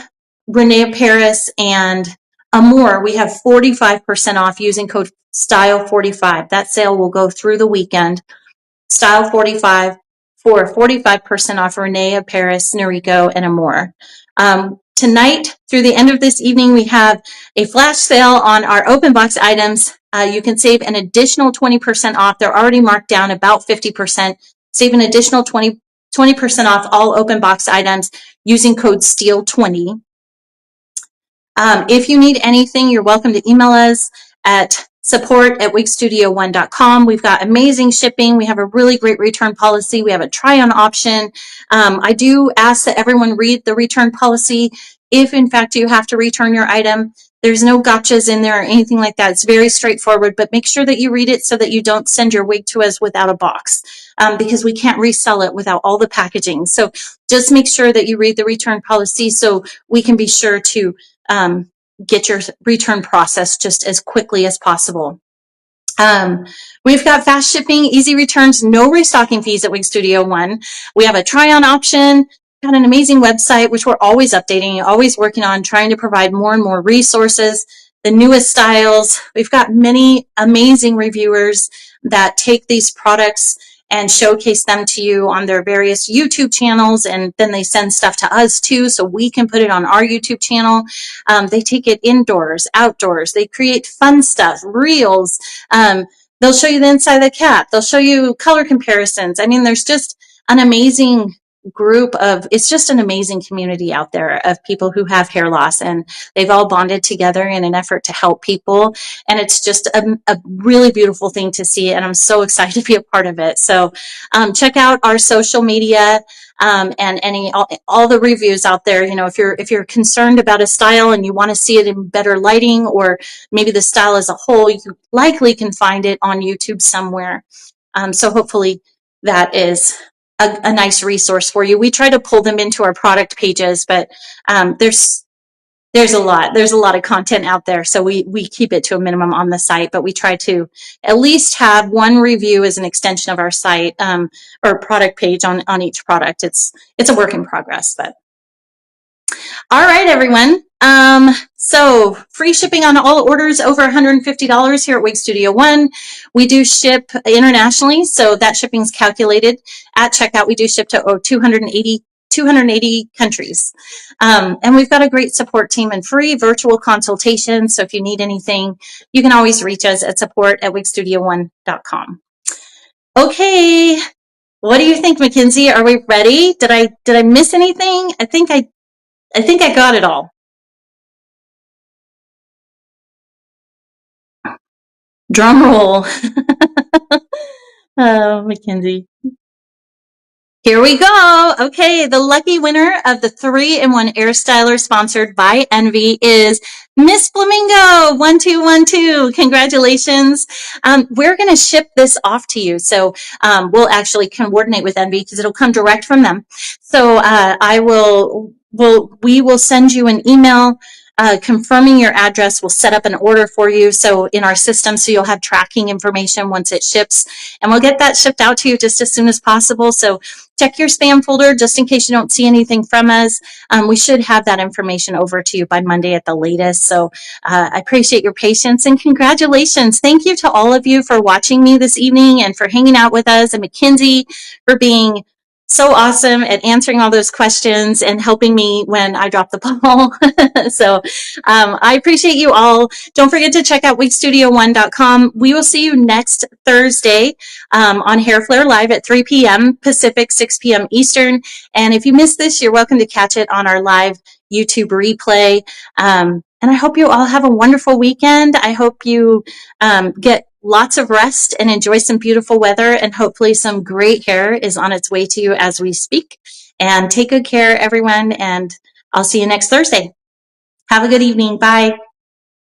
Renee Paris, and Amour, we have 45% off using code STYLE45. That sale will go through the weekend. STYLE45 for 45% off Renee Paris, Noriko, and Amour. Tonight, through the end of this evening, we have a flash sale on our open box items. You can save an additional 20% off. They're already marked down about 50%. Save an additional 20% off all open box items using code STEEL20. If you need anything, you're welcome to email us at support@wigstudio1.com. We've got amazing shipping. We have a really great return policy. We have a try-on option. I do ask that everyone read the return policy. If, in fact, you have to return your item, there's no gotchas in there or anything like that. It's very straightforward, but make sure that you read it so that you don't send your wig to us without a box, because we can't resell it without all the packaging. So just make sure that you read the return policy so we can be sure to get your return process just as quickly as possible. We've got fast shipping, easy returns, no restocking fees at Wig Studio One. We have a try-on option, got an amazing website, which we're always updating, always working on, trying to provide more and more resources, the newest styles. We've got many amazing reviewers that take these products and showcase them to you on their various YouTube channels, and then they send stuff to us too, so we can put it on our YouTube channel. They take it indoors, outdoors. They create fun stuff, reels. They'll show you the inside of the cap. They'll show you color comparisons. I mean, there's just an amazing group of, it's just an amazing community out there of people who have hair loss, and they've all bonded together in an effort to help people. And it's just a really beautiful thing to see. And I'm so excited to be a part of it. So check out our social media and all the reviews out there. You know, if you're concerned about a style and you want to see it in better lighting, or maybe the style as a whole, you likely can find it on YouTube somewhere. So hopefully that is a nice resource for you. We try to pull them into our product pages, but there's a lot of content out there, so we keep it to a minimum on the site, but we try to at least have one review as an extension of our site, or product page on each product. It's a work in progress, but all right, everyone. So free shipping on all orders over $150 here at Wig Studio One. We do ship internationally, so that shipping is calculated at checkout. We do ship to 280 countries. And we've got a great support team and free virtual consultation. So if you need anything, you can always reach us at support@wigstudio1.com. Okay. What do you think, Mackenzie? Are we ready? Did I miss anything? I think I got it all. Drum roll. Oh, Mackenzie. Here we go. Okay, the lucky winner of the 3-in-1 Airstyler sponsored by Envy is Miss Flamingo 1212. Congratulations. We're going to ship this off to you. So we'll actually coordinate with Envy because it'll come direct from them. So we will send you an email confirming your address. We'll set up an order for you in our system, so you'll have tracking information once it ships, and we'll get that shipped out to you just as soon as possible. So check your spam folder just in case you don't see anything from us. We should have that information over to you by Monday at the latest. So I appreciate your patience, and congratulations. Thank you to all of you for watching me this evening and for hanging out with us, and Mackenzie for being so awesome at answering all those questions and helping me when I drop the ball. So I appreciate you all. Don't forget to check out wigstudio1.com. We will see you next Thursday on Hair Flare Live at 3 p.m. Pacific, 6 p.m. Eastern. And if you missed this, you're welcome to catch it on our live YouTube replay. And I hope you all have a wonderful weekend. I hope you get lots of rest and enjoy some beautiful weather, and hopefully some great hair is on its way to you as we speak. And take good care, everyone, and I'll see you next Thursday. Have a good evening. Bye.